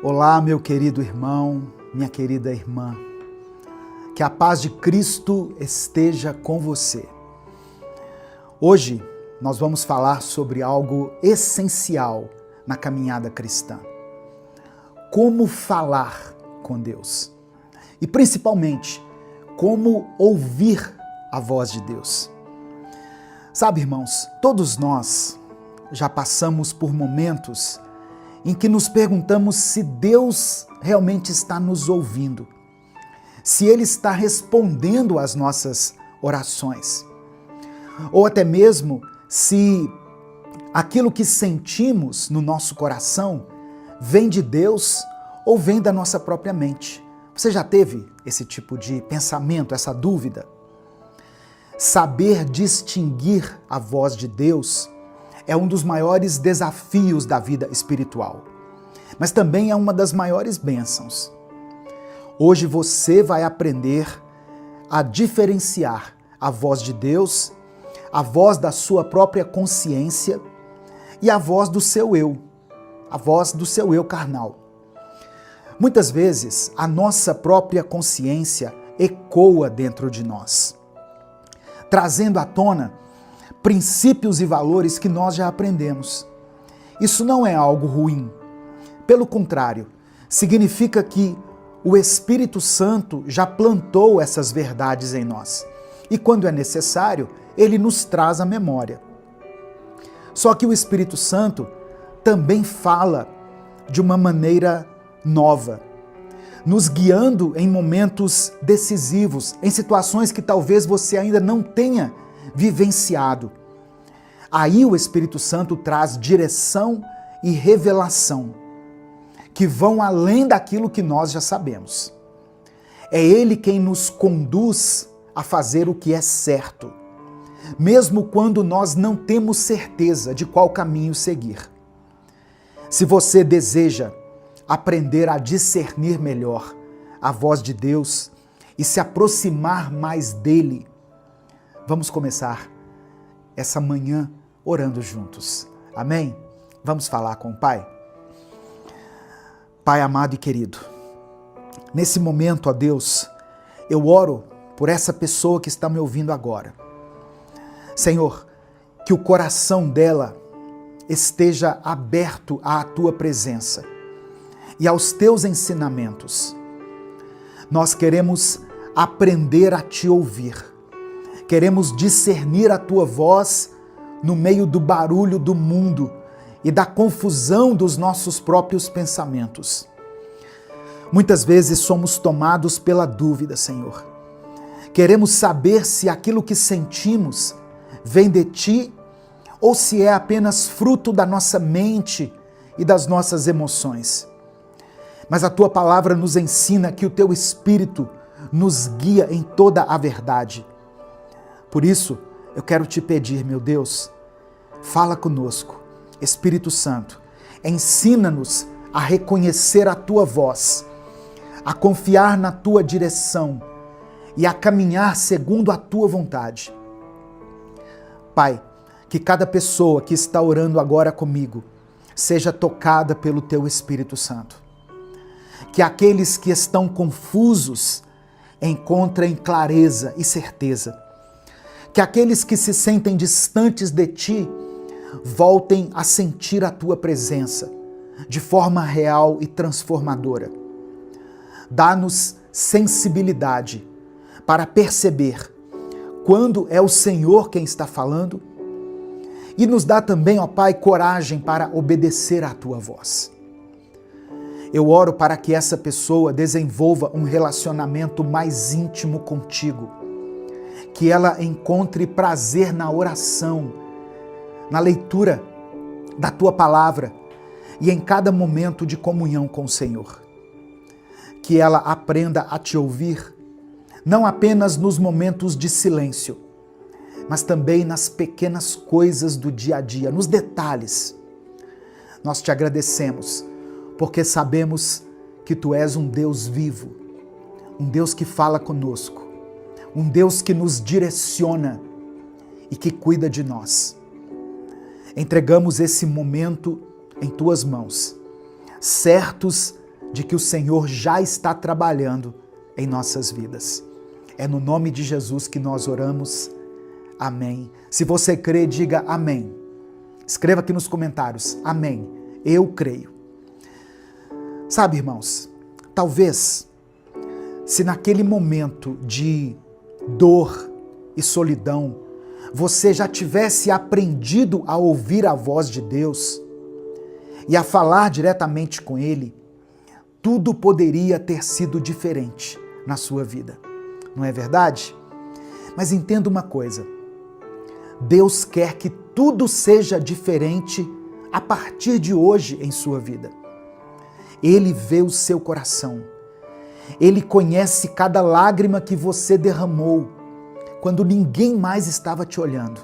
Olá, meu querido irmão, minha querida irmã. Que a paz de Cristo esteja com você. Hoje nós vamos falar sobre algo essencial na caminhada cristã. Como falar com Deus. E principalmente, como ouvir a voz de Deus. Sabe, irmãos, todos nós já passamos por momentos em que nos perguntamos se Deus realmente está nos ouvindo, se Ele está respondendo às nossas orações, ou até mesmo se aquilo que sentimos no nosso coração vem de Deus ou vem da nossa própria mente. Você já teve esse tipo de pensamento, essa dúvida? Saber distinguir a voz de Deus é um dos maiores desafios da vida espiritual, mas também é uma das maiores bênçãos. Hoje você vai aprender a diferenciar a voz de Deus, a voz da sua própria consciência e a voz do seu eu, a voz do seu eu carnal. Muitas vezes a nossa própria consciência ecoa dentro de nós, trazendo à tona princípios e valores que nós já aprendemos. Isso não é algo ruim. Pelo contrário, significa que o Espírito Santo já plantou essas verdades em nós. E quando é necessário, ele nos traz à memória. Só que o Espírito Santo também fala de uma maneira nova, nos guiando em momentos decisivos, em situações que talvez você ainda não tenha vivenciado. Aí o Espírito Santo traz direção e revelação, que vão além daquilo que nós já sabemos. É Ele quem nos conduz a fazer o que é certo, mesmo quando nós não temos certeza de qual caminho seguir. Se você deseja aprender a discernir melhor a voz de Deus e se aproximar mais dele, vamos começar essa manhã orando juntos. Amém? Vamos falar com o Pai? Pai amado e querido, nesse momento, ó Deus, eu oro por essa pessoa que está me ouvindo agora. Senhor, que o coração dela esteja aberto à Tua presença e aos Teus ensinamentos. Nós queremos aprender a Te ouvir. Queremos discernir a Tua voz no meio do barulho do mundo e da confusão dos nossos próprios pensamentos. Muitas vezes somos tomados pela dúvida, Senhor. Queremos saber se aquilo que sentimos vem de Ti ou se é apenas fruto da nossa mente e das nossas emoções. Mas a Tua palavra nos ensina que o Teu Espírito nos guia em toda a verdade. Por isso, eu quero te pedir, meu Deus, fala conosco. Espírito Santo, ensina-nos a reconhecer a Tua voz, a confiar na Tua direção e a caminhar segundo a Tua vontade. Pai, que cada pessoa que está orando agora comigo seja tocada pelo Teu Espírito Santo. Que aqueles que estão confusos encontrem clareza e certeza. Que aqueles que se sentem distantes de Ti voltem a sentir a Tua presença de forma real e transformadora. Dá-nos sensibilidade para perceber quando é o Senhor quem está falando e nos dá também, ó Pai, coragem para obedecer à Tua voz. Eu oro para que essa pessoa desenvolva um relacionamento mais íntimo contigo, que ela encontre prazer na oração, na leitura da Tua palavra e em cada momento de comunhão com o Senhor. Que ela aprenda a Te ouvir, não apenas nos momentos de silêncio, mas também nas pequenas coisas do dia a dia, nos detalhes. Nós Te agradecemos, porque sabemos que Tu és um Deus vivo, um Deus que fala conosco, um Deus que nos direciona e que cuida de nós. Entregamos esse momento em Tuas mãos, certos de que o Senhor já está trabalhando em nossas vidas. É no nome de Jesus que nós oramos. Amém. Se você crê, diga amém. Escreva aqui nos comentários, amém. Eu creio. Sabe, irmãos, talvez se naquele momento de dor e solidão, você já tivesse aprendido a ouvir a voz de Deus e a falar diretamente com Ele, tudo poderia ter sido diferente na sua vida. Não é verdade? Mas entenda uma coisa, Deus quer que tudo seja diferente a partir de hoje em sua vida. Ele vê o seu coração. Ele conhece cada lágrima que você derramou quando ninguém mais estava te olhando.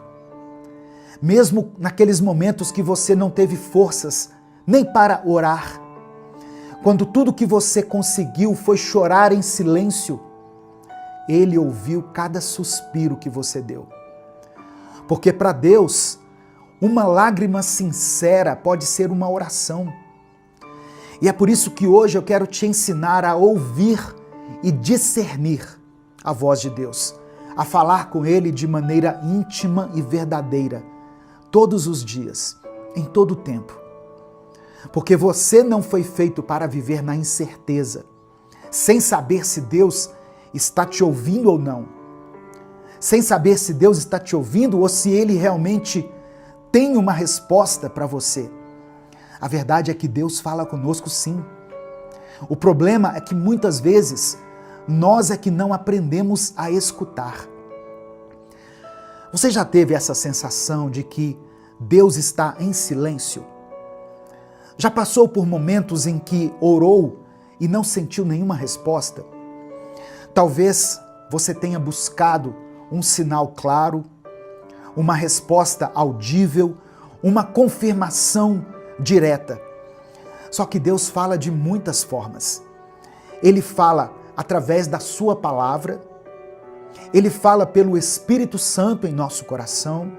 Mesmo naqueles momentos que você não teve forças nem para orar, quando tudo que você conseguiu foi chorar em silêncio, Ele ouviu cada suspiro que você deu. Porque para Deus, uma lágrima sincera pode ser uma oração. E é por isso que hoje eu quero te ensinar a ouvir e discernir a voz de Deus, a falar com Ele de maneira íntima e verdadeira, todos os dias, em todo o tempo. Porque você não foi feito para viver na incerteza, sem saber se Deus está te ouvindo ou não, sem saber se Deus está te ouvindo ou se Ele realmente tem uma resposta para você. A verdade é que Deus fala conosco sim. O problema é que muitas vezes nós é que não aprendemos a escutar. Você já teve essa sensação de que Deus está em silêncio? Já passou por momentos em que orou e não sentiu nenhuma resposta? Talvez você tenha buscado um sinal claro, uma resposta audível, uma confirmação direta. Só que Deus fala de muitas formas. Ele fala através da sua palavra, Ele fala pelo Espírito Santo em nosso coração,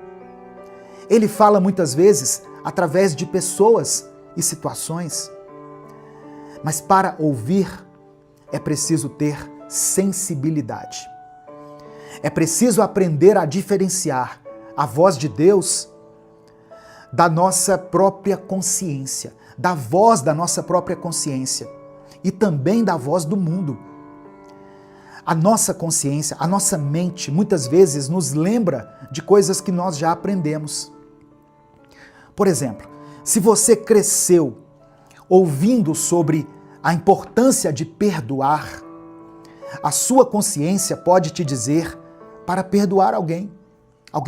Ele fala muitas vezes através de pessoas e situações. Mas para ouvir é preciso ter sensibilidade. É preciso aprender a diferenciar a voz de Deus da nossa própria consciência, da voz da nossa própria consciência e também da voz do mundo. A nossa consciência, a nossa mente, muitas vezes nos lembra de coisas que nós já aprendemos. Por exemplo, se você cresceu ouvindo sobre a importância de perdoar, a sua consciência pode te dizer para perdoar alguém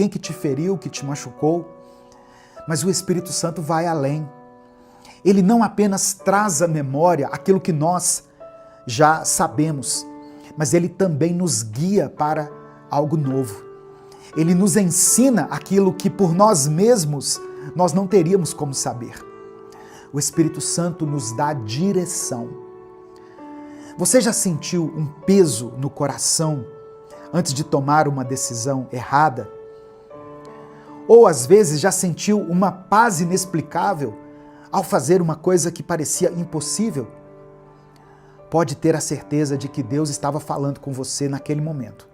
que te feriu, que te machucou. Mas o Espírito Santo vai além. Ele não apenas traz à memória aquilo que nós já sabemos, mas ele também nos guia para algo novo. Ele nos ensina aquilo que por nós mesmos nós não teríamos como saber. O Espírito Santo nos dá direção. Você já sentiu um peso no coração antes de tomar uma decisão errada? Ou às vezes já sentiu uma paz inexplicável ao fazer uma coisa que parecia impossível? Pode ter a certeza de que Deus estava falando com você naquele momento.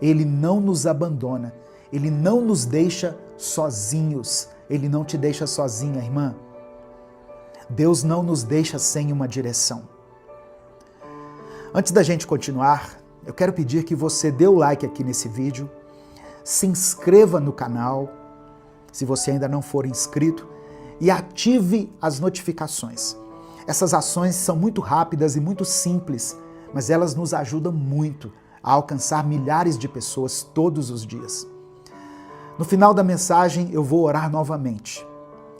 Ele não nos abandona, Ele não nos deixa sozinhos, Ele não te deixa sozinha, irmã. Deus não nos deixa sem uma direção. Antes da gente continuar, eu quero pedir que você dê o like aqui nesse vídeo, se inscreva no canal, se você ainda não for inscrito, e ative as notificações. Essas ações são muito rápidas e muito simples, mas elas nos ajudam muito a alcançar milhares de pessoas todos os dias. No final da mensagem eu vou orar novamente.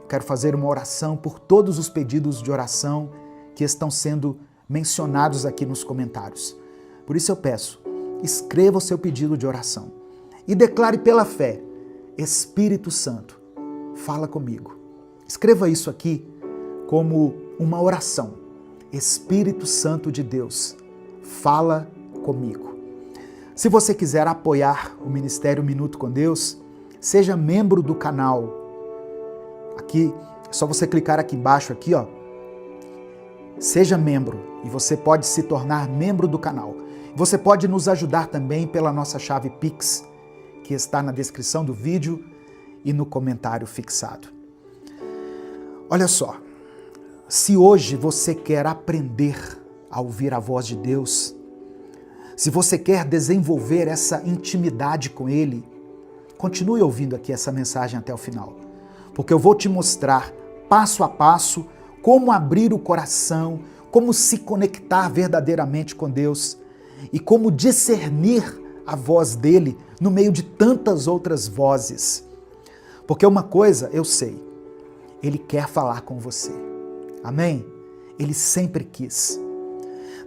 Quero fazer uma oração por todos os pedidos de oração que estão sendo mencionados aqui nos comentários. Por isso eu peço, escreva o seu pedido de oração e declare pela fé: Espírito Santo, fala comigo. Escreva isso aqui como uma oração. Espírito Santo de Deus, fala comigo. Se você quiser apoiar o Ministério Minuto com Deus, seja membro do canal. Aqui, é só você clicar aqui embaixo, aqui, ó, seja membro e você pode se tornar membro do canal. Você pode nos ajudar também pela nossa chave Pix, que está na descrição do vídeo e no comentário fixado. Olha só, se hoje você quer aprender a ouvir a voz de Deus, se você quer desenvolver essa intimidade com Ele, continue ouvindo aqui essa mensagem até o final, porque eu vou te mostrar passo a passo como abrir o coração, como se conectar verdadeiramente com Deus e como discernir a voz dele no meio de tantas outras vozes. Porque uma coisa eu sei, Ele quer falar com você. Amém? Ele sempre quis.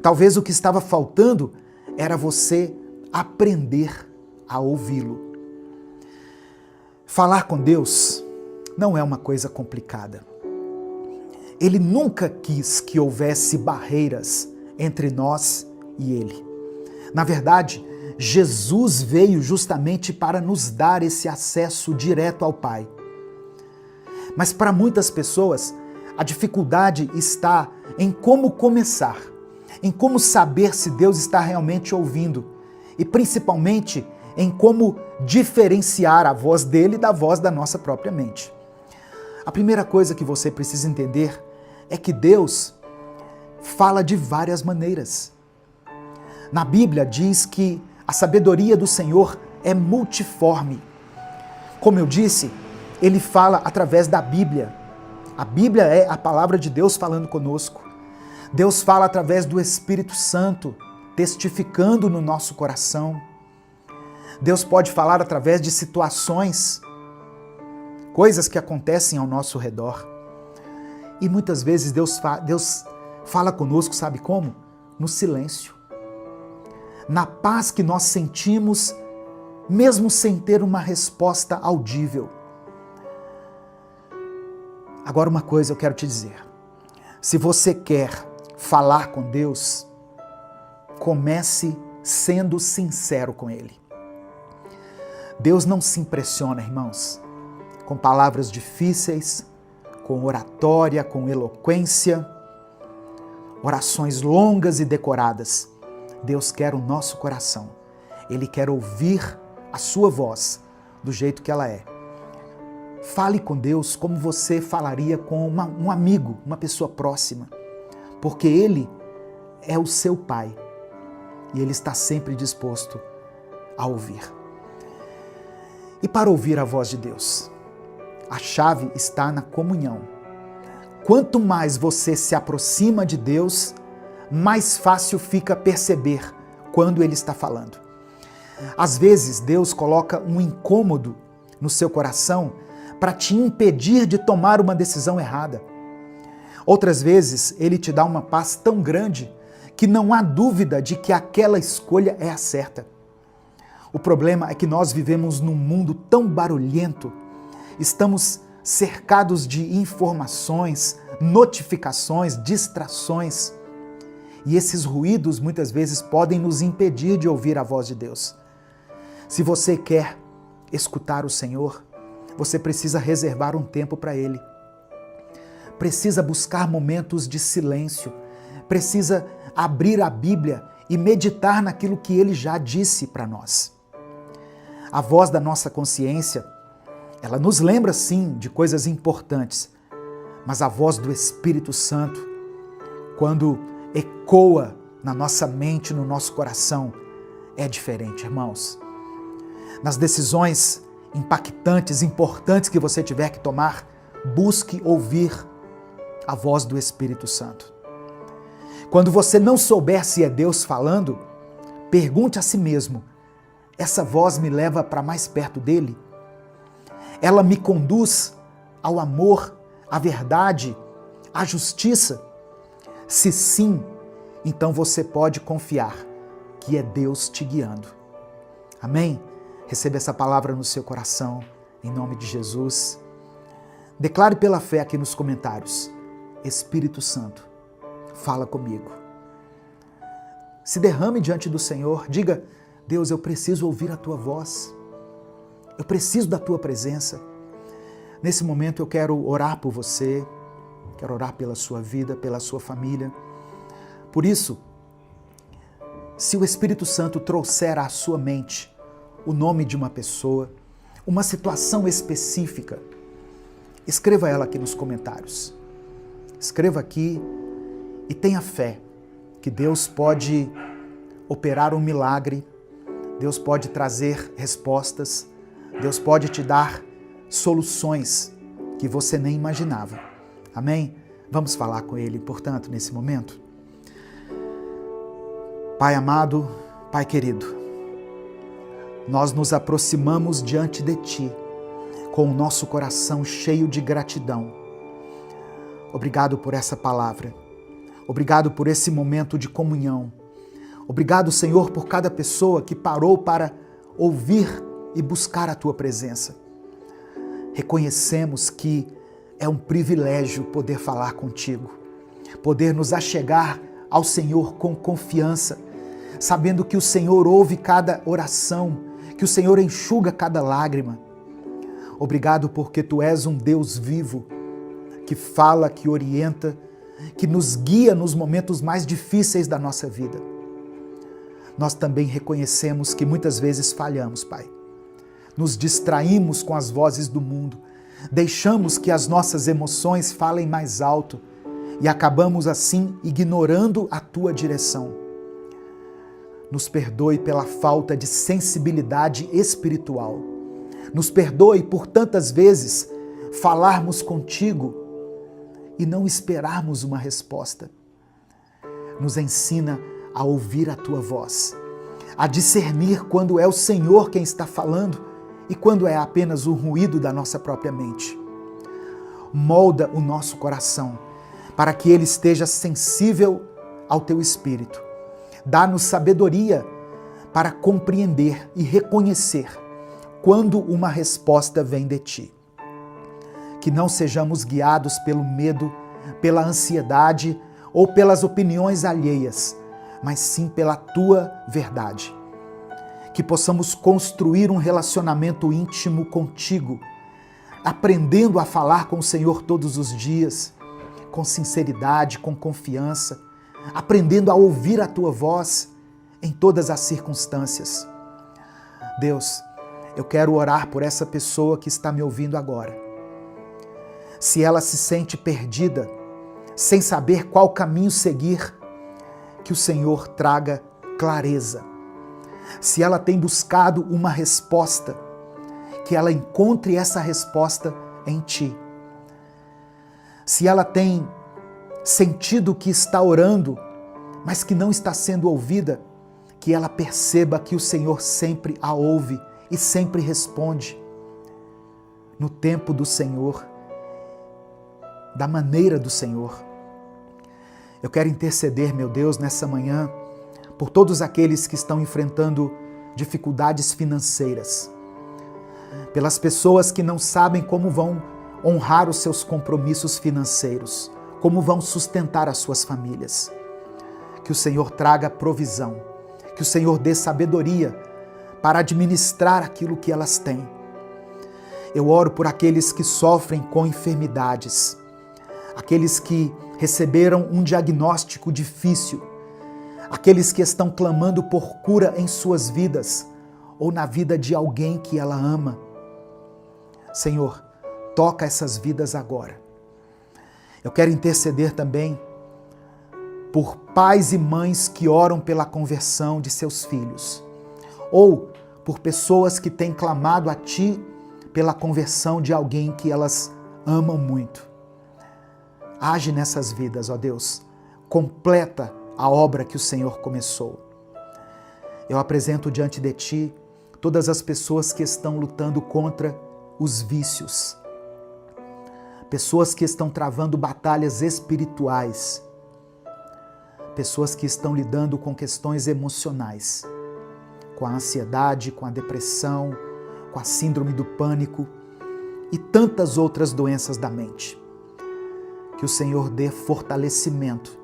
Talvez o que estava faltando era você aprender a ouvi-lo. Falar com Deus não é uma coisa complicada. Ele nunca quis que houvesse barreiras entre nós e Ele. Na verdade, Jesus veio justamente para nos dar esse acesso direto ao Pai. Mas para muitas pessoas, a dificuldade está em como começar, em como saber se Deus está realmente ouvindo e principalmente em como diferenciar a voz dele da voz da nossa própria mente. A primeira coisa que você precisa entender é que Deus fala de várias maneiras. Na Bíblia diz que a sabedoria do Senhor é multiforme. Como eu disse, Ele fala através da Bíblia. A Bíblia é a palavra de Deus falando conosco. Deus fala através do Espírito Santo, testificando no nosso coração. Deus pode falar através de situações, coisas que acontecem ao nosso redor. E muitas vezes Deus fala conosco, sabe como? No silêncio. Na paz que nós sentimos, mesmo sem ter uma resposta audível. Agora uma coisa eu quero te dizer. Se você quer falar com Deus, comece sendo sincero com Ele. Deus não se impressiona, irmãos, com palavras difíceis, com oratória, com eloquência, orações longas e decoradas. Deus quer o nosso coração. Ele quer ouvir a sua voz do jeito que ela é. Fale com Deus como você falaria com um amigo, uma pessoa próxima, porque Ele é o seu Pai e Ele está sempre disposto a ouvir. E para ouvir a voz de Deus, a chave está na comunhão. Quanto mais você se aproxima de Deus, mais fácil fica perceber quando Ele está falando. Às vezes, Deus coloca um incômodo no seu coração para te impedir de tomar uma decisão errada. Outras vezes, Ele te dá uma paz tão grande que não há dúvida de que aquela escolha é a certa. O problema é que nós vivemos num mundo tão barulhento, estamos cercados de informações, notificações, distrações, e esses ruídos muitas vezes podem nos impedir de ouvir a voz de Deus. Se você quer escutar o Senhor, você precisa reservar um tempo para Ele. Precisa buscar momentos de silêncio, precisa abrir a Bíblia e meditar naquilo que Ele já disse para nós. A voz da nossa consciência, ela nos lembra sim de coisas importantes, mas a voz do Espírito Santo, quando ecoa na nossa mente, no nosso coração, é diferente, irmãos. Nas decisões impactantes, importantes que você tiver que tomar, busque ouvir a voz do Espírito Santo. Quando você não souber se é Deus falando, pergunte a si mesmo: essa voz me leva para mais perto dele? Ela me conduz ao amor, à verdade, à justiça? Se sim, então você pode confiar que é Deus te guiando. Amém? Receba essa palavra no seu coração, em nome de Jesus. Declare pela fé aqui nos comentários: Espírito Santo, fala comigo. Se derrame diante do Senhor, diga: Deus, eu preciso ouvir a Tua voz. Eu preciso da Tua presença. Nesse momento eu quero orar por você, quero orar pela sua vida, pela sua família. Por isso, se o Espírito Santo trouxer à sua mente o nome de uma pessoa, uma situação específica, escreva ela aqui nos comentários. Escreva aqui e tenha fé que Deus pode operar um milagre, Deus pode trazer respostas, Deus pode te dar soluções que você nem imaginava. Amém? Vamos falar com Ele, portanto, nesse momento. Pai amado, Pai querido, nós nos aproximamos diante de Ti com o nosso coração cheio de gratidão. Obrigado por essa palavra. Obrigado por esse momento de comunhão. Obrigado, Senhor, por cada pessoa que parou para ouvir e buscar a Tua presença. Reconhecemos que é um privilégio poder falar contigo, poder nos achegar ao Senhor com confiança, sabendo que o Senhor ouve cada oração, que o Senhor enxuga cada lágrima. Obrigado porque Tu és um Deus vivo, que fala, que orienta, que nos guia nos momentos mais difíceis da nossa vida. Nós também reconhecemos que muitas vezes falhamos, Pai. Nos distraímos com as vozes do mundo, deixamos que as nossas emoções falem mais alto e acabamos assim ignorando a Tua direção. Nos perdoe pela falta de sensibilidade espiritual. Nos perdoe por tantas vezes falarmos contigo e não esperarmos uma resposta. Nos ensina a ouvir a Tua voz, a discernir quando é o Senhor quem está falando e quando é apenas o ruído da nossa própria mente. Molda o nosso coração para que ele esteja sensível ao Teu Espírito. Dá-nos sabedoria para compreender e reconhecer quando uma resposta vem de Ti. Que não sejamos guiados pelo medo, pela ansiedade ou pelas opiniões alheias, mas sim pela Tua verdade. Que possamos construir um relacionamento íntimo contigo, aprendendo a falar com o Senhor todos os dias, com sinceridade, com confiança, aprendendo a ouvir a Tua voz em todas as circunstâncias. Deus, eu quero orar por essa pessoa que está me ouvindo agora. Se ela se sente perdida, sem saber qual caminho seguir, que o Senhor traga clareza. Se ela tem buscado uma resposta, que ela encontre essa resposta em Ti. Se ela tem sentido que está orando, mas que não está sendo ouvida, que ela perceba que o Senhor sempre a ouve e sempre responde. No tempo do Senhor, da maneira do Senhor. Eu quero interceder, meu Deus, nessa manhã, por todos aqueles que estão enfrentando dificuldades financeiras, pelas pessoas que não sabem como vão honrar os seus compromissos financeiros, como vão sustentar as suas famílias. Que o Senhor traga provisão, que o Senhor dê sabedoria para administrar aquilo que elas têm. Eu oro por aqueles que sofrem com enfermidades, aqueles que receberam um diagnóstico difícil, aqueles que estão clamando por cura em suas vidas ou na vida de alguém que ela ama. Senhor, toca essas vidas agora. Eu quero interceder também por pais e mães que oram pela conversão de seus filhos, ou por pessoas que têm clamado a Ti pela conversão de alguém que elas amam muito. Age nessas vidas, ó Deus, completa a obra que o Senhor começou. Eu apresento diante de Ti todas as pessoas que estão lutando contra os vícios, pessoas que estão travando batalhas espirituais, pessoas que estão lidando com questões emocionais, com a ansiedade, com a depressão, com a síndrome do pânico e tantas outras doenças da mente. Que o Senhor dê fortalecimento,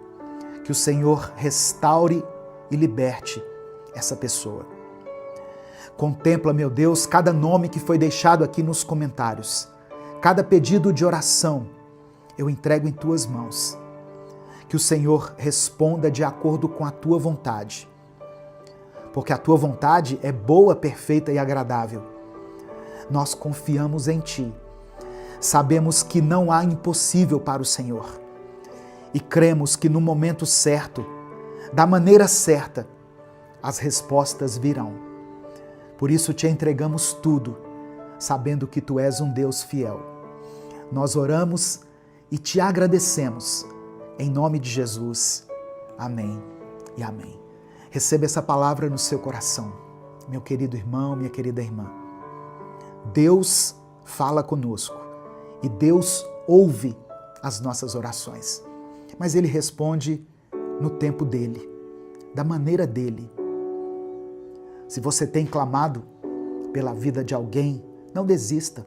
que o Senhor restaure e liberte essa pessoa. Contempla, meu Deus, cada nome que foi deixado aqui nos comentários, cada pedido de oração. eu entrego em tuas mãos. Que o Senhor responda de acordo com a tua vontade. Porque a tua vontade é boa, perfeita e agradável. Nós confiamos em ti. Sabemos que não há impossível para o Senhor. E cremos que no momento certo, da maneira certa, as respostas virão. Por isso te entregamos tudo, sabendo que tu és um Deus fiel. Nós oramos e te agradecemos. Em nome de Jesus. Amém e amém. Receba essa palavra no seu coração. Meu querido irmão, minha querida irmã. Deus fala conosco e Deus ouve as nossas orações. Mas Ele responde no tempo dEle, da maneira dEle. Se você tem clamado pela vida de alguém, não desista.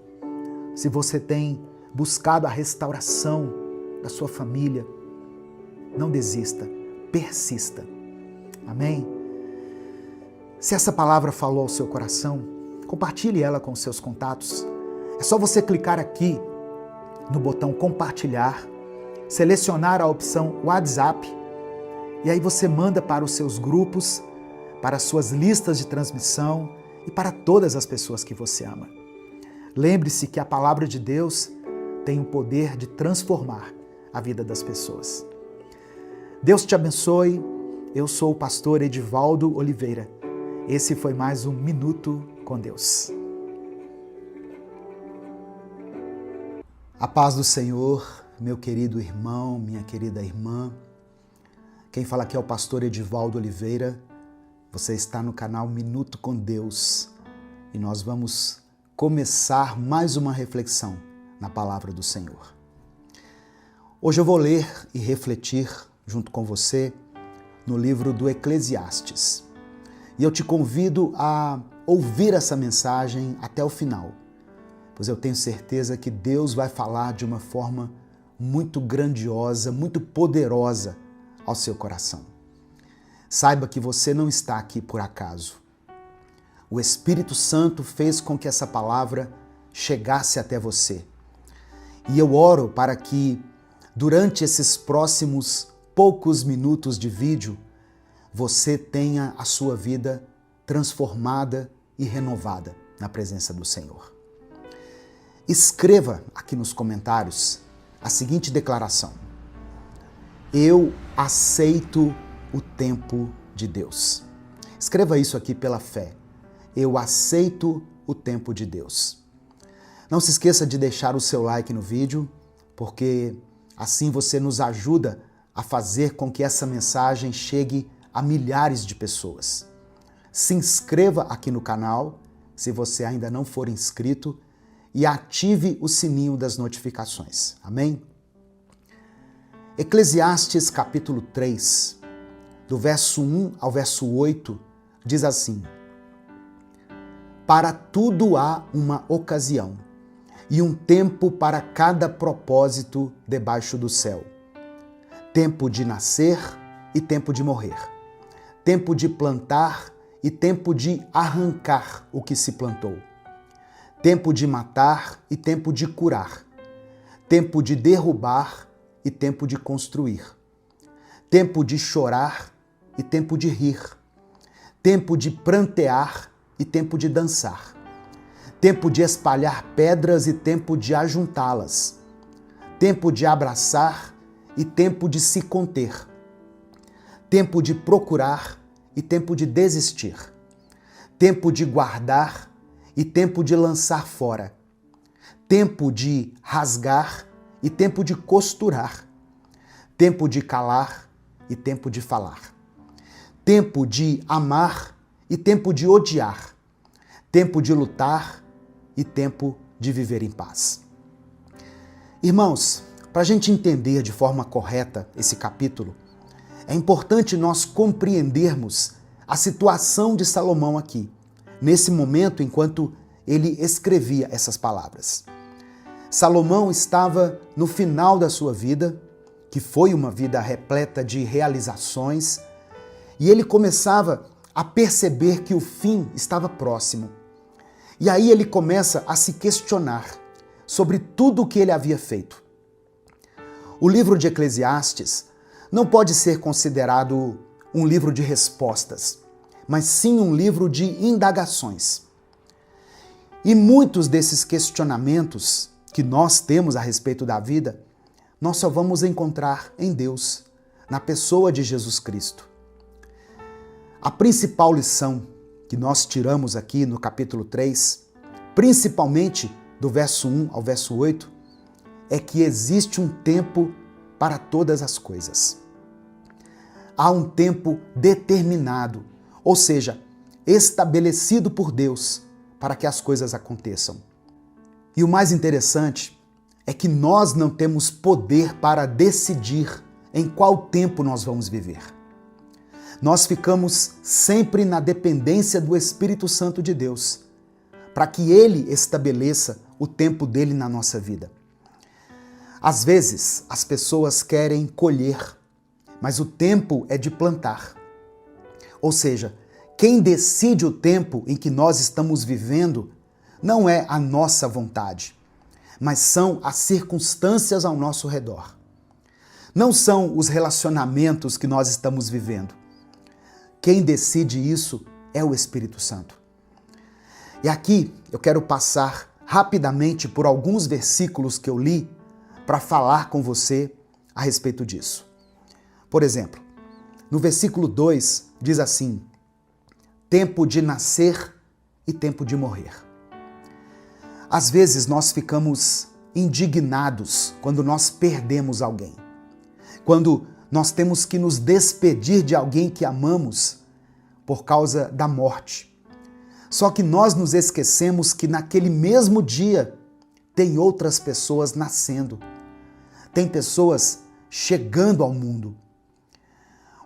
Se você tem buscado a restauração da sua família, não desista, persista. Amém? Se essa palavra falou ao seu coração, compartilhe ela com seus contatos. É só você clicar aqui no botão compartilhar, selecionar a opção WhatsApp e aí você manda para os seus grupos, para as suas listas de transmissão e para todas as pessoas que você ama. Lembre-se que a palavra de Deus tem o poder de transformar a vida das pessoas. Deus te abençoe. Eu sou o pastor Edivaldo Oliveira. Esse foi mais um Minuto com Deus. A paz do Senhor, meu querido irmão, minha querida irmã. Quem fala aqui é o pastor Edivaldo Oliveira. Você está no canal Minuto com Deus e nós vamos começar mais uma reflexão na palavra do Senhor. Hoje eu vou ler e refletir junto com você no livro do Eclesiastes. E eu te convido a ouvir essa mensagem até o final, pois eu tenho certeza que Deus vai falar de uma forma muito grandiosa, muito poderosa ao seu coração. Saiba que você não está aqui por acaso. O Espírito Santo fez com que essa palavra chegasse até você. E eu oro para que, durante esses próximos poucos minutos de vídeo, você tenha a sua vida transformada e renovada na presença do Senhor. Escreva aqui nos comentários a seguinte declaração: eu aceito o tempo de Deus. Escreva isso aqui pela fé. Eu aceito o tempo de Deus. Não se esqueça de deixar o seu like no vídeo, porque assim você nos ajuda a fazer com que essa mensagem chegue a milhares de pessoas. Se inscreva aqui no canal, se você ainda não for inscrito, e ative o sininho das notificações. Amém? Eclesiastes capítulo 3, do verso 1 ao verso 8, diz assim: para tudo há uma ocasião, e um tempo para cada propósito debaixo do céu. Tempo de nascer e tempo de morrer. Tempo de plantar e tempo de arrancar o que se plantou. Tempo de matar e tempo de curar. Tempo de derrubar e tempo de construir. Tempo de chorar e tempo de rir. Tempo de prantear e tempo de dançar. Tempo de espalhar pedras e tempo de ajuntá-las. Tempo de abraçar e tempo de se conter. Tempo de procurar e tempo de desistir. Tempo de guardar e tempo de lançar fora. Tempo de rasgar e tempo de costurar. Tempo de calar e tempo de falar. Tempo de amar e tempo de odiar. Tempo de lutar e tempo de viver em paz. Irmãos, para a gente entender de forma correta esse capítulo, é importante nós compreendermos a situação de Salomão aqui, nesse momento enquanto ele escrevia essas palavras. Salomão estava no final da sua vida, que foi uma vida repleta de realizações, e ele começava a perceber que o fim estava próximo. E aí ele começa a se questionar sobre tudo o que ele havia feito. O livro de Eclesiastes não pode ser considerado um livro de respostas, mas sim um livro de indagações. E muitos desses questionamentos que nós temos a respeito da vida, nós só vamos encontrar em Deus, na pessoa de Jesus Cristo. A principal lição que nós tiramos aqui no capítulo 3, principalmente do verso 1 ao verso 8, é que existe um tempo para todas as coisas. Há um tempo determinado, ou seja, estabelecido por Deus para que as coisas aconteçam. E o mais interessante é que nós não temos poder para decidir em qual tempo nós vamos viver. Nós ficamos sempre na dependência do Espírito Santo de Deus, para que Ele estabeleça o tempo dele na nossa vida. Às vezes, as pessoas querem colher, mas o tempo é de plantar. Ou seja, quem decide o tempo em que nós estamos vivendo não é a nossa vontade, mas são as circunstâncias ao nosso redor. Não são os relacionamentos que nós estamos vivendo. Quem decide isso é o Espírito Santo. E aqui eu quero passar rapidamente por alguns versículos que eu li para falar com você a respeito disso. Por exemplo, no versículo 2 diz assim: tempo de nascer e tempo de morrer. Às vezes nós ficamos indignados quando nós perdemos alguém. Quando nós temos que nos despedir de alguém que amamos por causa da morte. Só que nós nos esquecemos que naquele mesmo dia tem outras pessoas nascendo. Tem pessoas chegando ao mundo.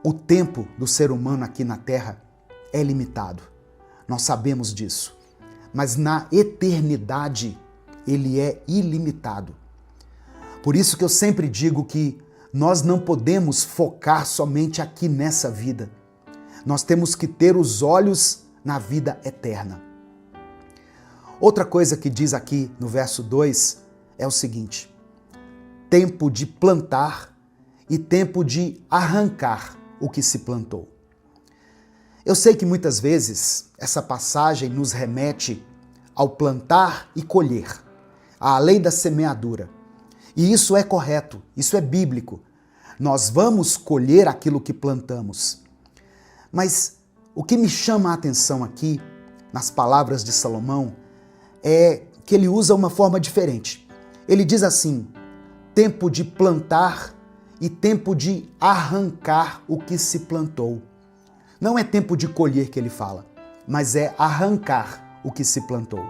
O tempo do ser humano aqui na Terra é limitado. Nós sabemos disso. Mas na eternidade ele é ilimitado. Por isso que eu sempre digo que nós não podemos focar somente aqui nessa vida. Nós temos que ter os olhos na vida eterna. Outra coisa que diz aqui no verso 2 é o seguinte: tempo de plantar e tempo de arrancar o que se plantou. Eu sei que muitas vezes essa passagem nos remete ao plantar e colher, à lei da semeadura. E isso é correto, isso é bíblico. Nós vamos colher aquilo que plantamos. Mas o que me chama a atenção aqui, nas palavras de Salomão, é que ele usa uma forma diferente. Ele diz assim: tempo de plantar e tempo de arrancar o que se plantou. Não é tempo de colher que ele fala, mas é arrancar o que se plantou.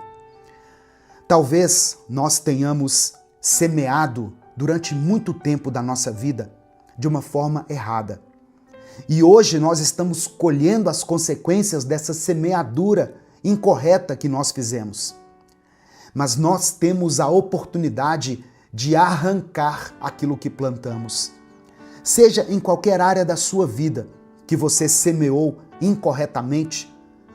Talvez nós tenhamos semeado durante muito tempo da nossa vida de uma forma errada. E hoje nós estamos colhendo as consequências dessa semeadura incorreta que nós fizemos. Mas nós temos a oportunidade de arrancar aquilo que plantamos. Seja em qualquer área da sua vida que você semeou incorretamente,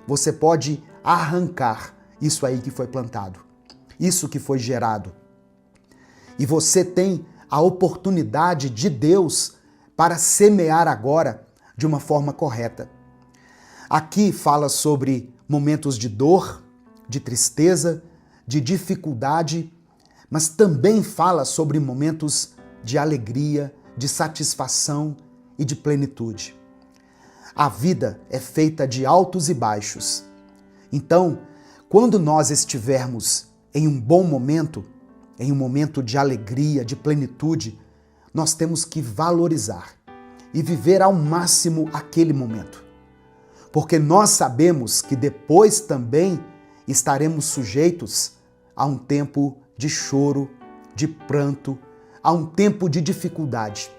você pode arrancar isso aí que foi plantado, isso que foi gerado. E você tem a oportunidade de Deus para semear agora de uma forma correta. Aqui fala sobre momentos de dor, de tristeza, de dificuldade, mas também fala sobre momentos de alegria, de satisfação e de plenitude. A vida é feita de altos e baixos. Então, quando nós estivermos em um bom momento, em um momento de alegria, de plenitude, nós temos que valorizar e viver ao máximo aquele momento. Porque nós sabemos que depois também estaremos sujeitos a um tempo de choro, de pranto, a um tempo de dificuldade.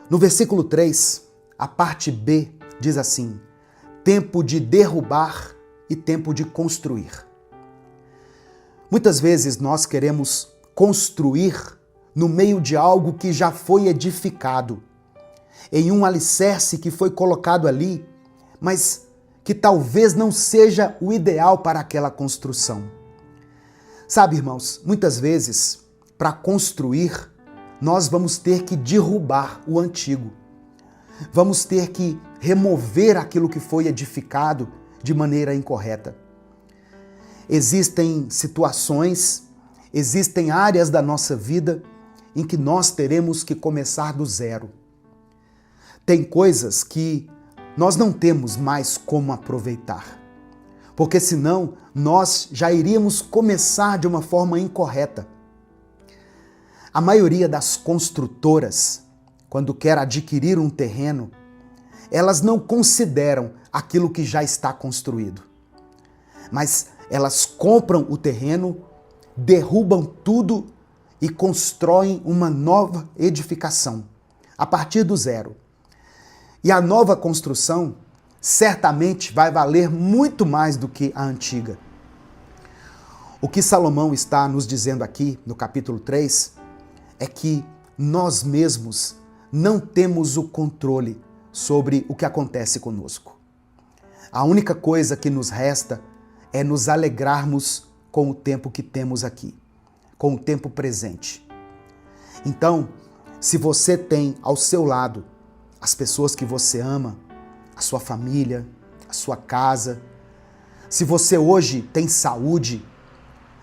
No versículo 3, a parte B diz assim: tempo de derrubar e tempo de construir. Muitas vezes nós queremos construir no meio de algo que já foi edificado, em um alicerce que foi colocado ali, mas que talvez não seja o ideal para aquela construção. Sabe, irmãos, muitas vezes, para construir, nós vamos ter que derrubar o antigo. Vamos ter que remover aquilo que foi edificado de maneira incorreta. Existem situações, existem áreas da nossa vida em que nós teremos que começar do zero. Tem coisas que nós não temos mais como aproveitar, porque senão nós já iríamos começar de uma forma incorreta. A maioria das construtoras, quando quer adquirir um terreno, elas não consideram aquilo que já está construído, mas elas compram o terreno, derrubam tudo e constroem uma nova edificação, a partir do zero. E a nova construção certamente vai valer muito mais do que a antiga. O que Salomão está nos dizendo aqui no capítulo 3 é que nós mesmos não temos o controle sobre o que acontece conosco. A única coisa que nos resta é nos alegrarmos com o tempo que temos aqui, com o tempo presente. Então, se você tem ao seu lado as pessoas que você ama, a sua família, a sua casa, se você hoje tem saúde,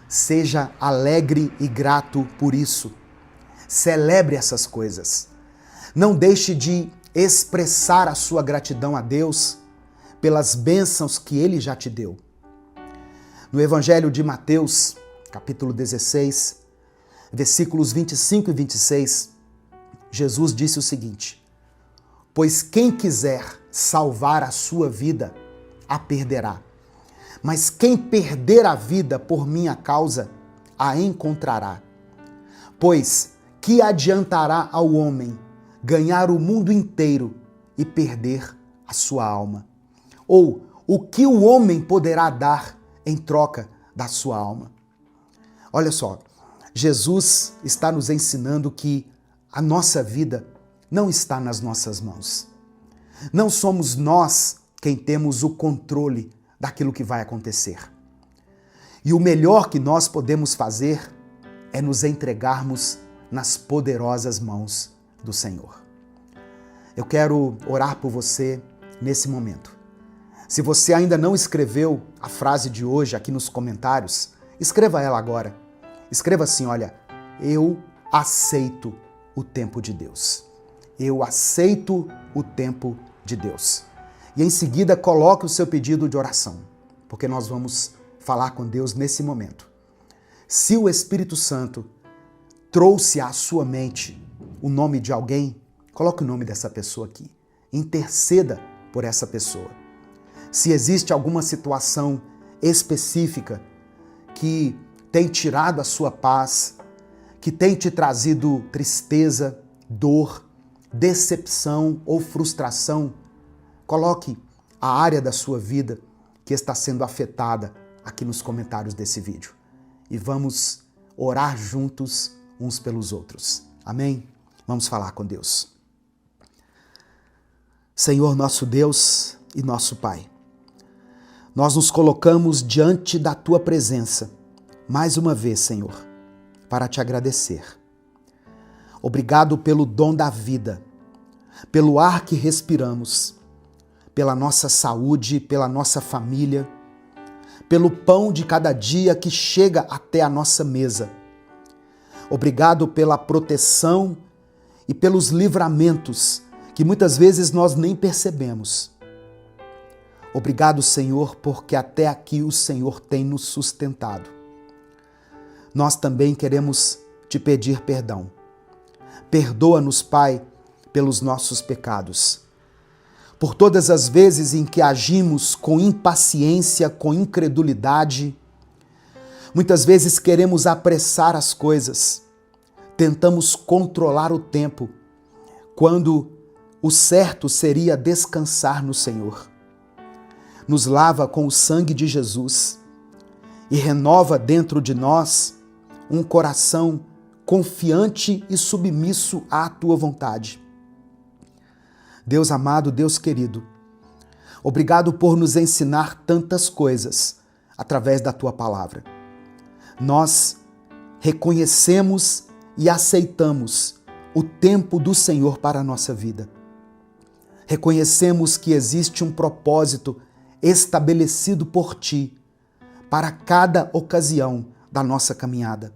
seja alegre e grato por isso. Celebre essas coisas. Não deixe de expressar a sua gratidão a Deus pelas bênçãos que Ele já te deu. No Evangelho de Mateus, capítulo 16, versículos 25 e 26, Jesus disse o seguinte: pois quem quiser salvar a sua vida, a perderá. Mas quem perder a vida por minha causa, a encontrará. Pois que adiantará ao homem ganhar o mundo inteiro e perder a sua alma? Ou o que o homem poderá dar em troca da sua alma? Olha só, Jesus está nos ensinando que a nossa vida não está nas nossas mãos. Não somos nós quem temos o controle daquilo que vai acontecer. E o melhor que nós podemos fazer é nos entregarmos nas poderosas mãos do Senhor. Eu quero orar por você nesse momento. Se você ainda não escreveu a frase de hoje aqui nos comentários, escreva ela agora. Escreva assim, olha, eu aceito o tempo de Deus. Eu aceito o tempo de Deus. E em seguida coloque o seu pedido de oração, porque nós vamos falar com Deus nesse momento. Se o Espírito Santo trouxe à sua mente o nome de alguém, coloque o nome dessa pessoa aqui. Interceda por essa pessoa. Se existe alguma situação específica que tem tirado a sua paz, que tem te trazido tristeza, dor, decepção ou frustração, coloque a área da sua vida que está sendo afetada aqui nos comentários desse vídeo. E vamos orar juntos uns pelos outros. Amém? Vamos falar com Deus. Senhor, nosso Deus e nosso Pai, nós nos colocamos diante da Tua presença, mais uma vez, Senhor, para Te agradecer. Obrigado pelo dom da vida, pelo ar que respiramos, pela nossa saúde, pela nossa família, pelo pão de cada dia que chega até a nossa mesa. Obrigado pela proteção e pelos livramentos que muitas vezes nós nem percebemos. Obrigado, Senhor, porque até aqui o Senhor tem nos sustentado. Nós também queremos te pedir perdão. Perdoa-nos, Pai, pelos nossos pecados. Por todas as vezes em que agimos com impaciência, com incredulidade, muitas vezes queremos apressar as coisas, tentamos controlar o tempo, quando o certo seria descansar no Senhor. Nos lava com o sangue de Jesus e renova dentro de nós um coração confiante e submisso à Tua vontade. Deus amado, Deus querido, obrigado por nos ensinar tantas coisas através da Tua palavra. Nós reconhecemos e aceitamos o tempo do Senhor para a nossa vida. Reconhecemos que existe um propósito estabelecido por Ti para cada ocasião da nossa caminhada.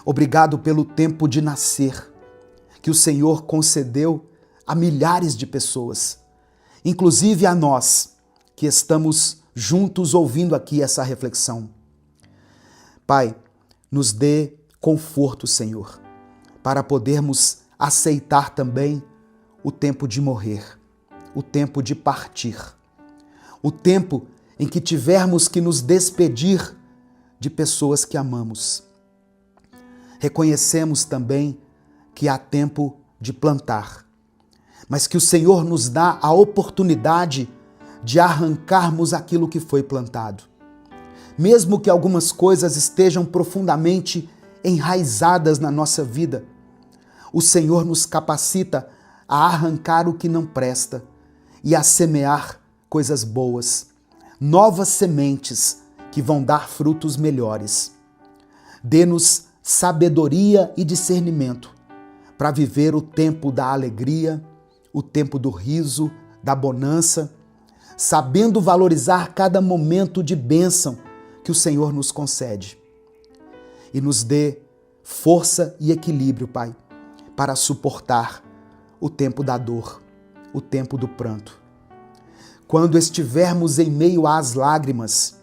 Obrigado pelo tempo de nascer que o Senhor concedeu a milhares de pessoas, inclusive a nós que estamos juntos ouvindo aqui essa reflexão. Pai, nos dê conforto, Senhor, para podermos aceitar também o tempo de morrer, o tempo de partir, o tempo em que tivermos que nos despedir de pessoas que amamos. Reconhecemos também que há tempo de plantar, mas que o Senhor nos dá a oportunidade de arrancarmos aquilo que foi plantado. Mesmo que algumas coisas estejam profundamente enraizadas na nossa vida, o Senhor nos capacita a arrancar o que não presta e a semear coisas boas, novas sementes que vão dar frutos melhores. Dê-nos sabedoria e discernimento para viver o tempo da alegria, o tempo do riso, da bonança, sabendo valorizar cada momento de bênção que o Senhor nos concede. E nos dê força e equilíbrio, Pai, para suportar o tempo da dor, o tempo do pranto. Quando estivermos em meio às lágrimas,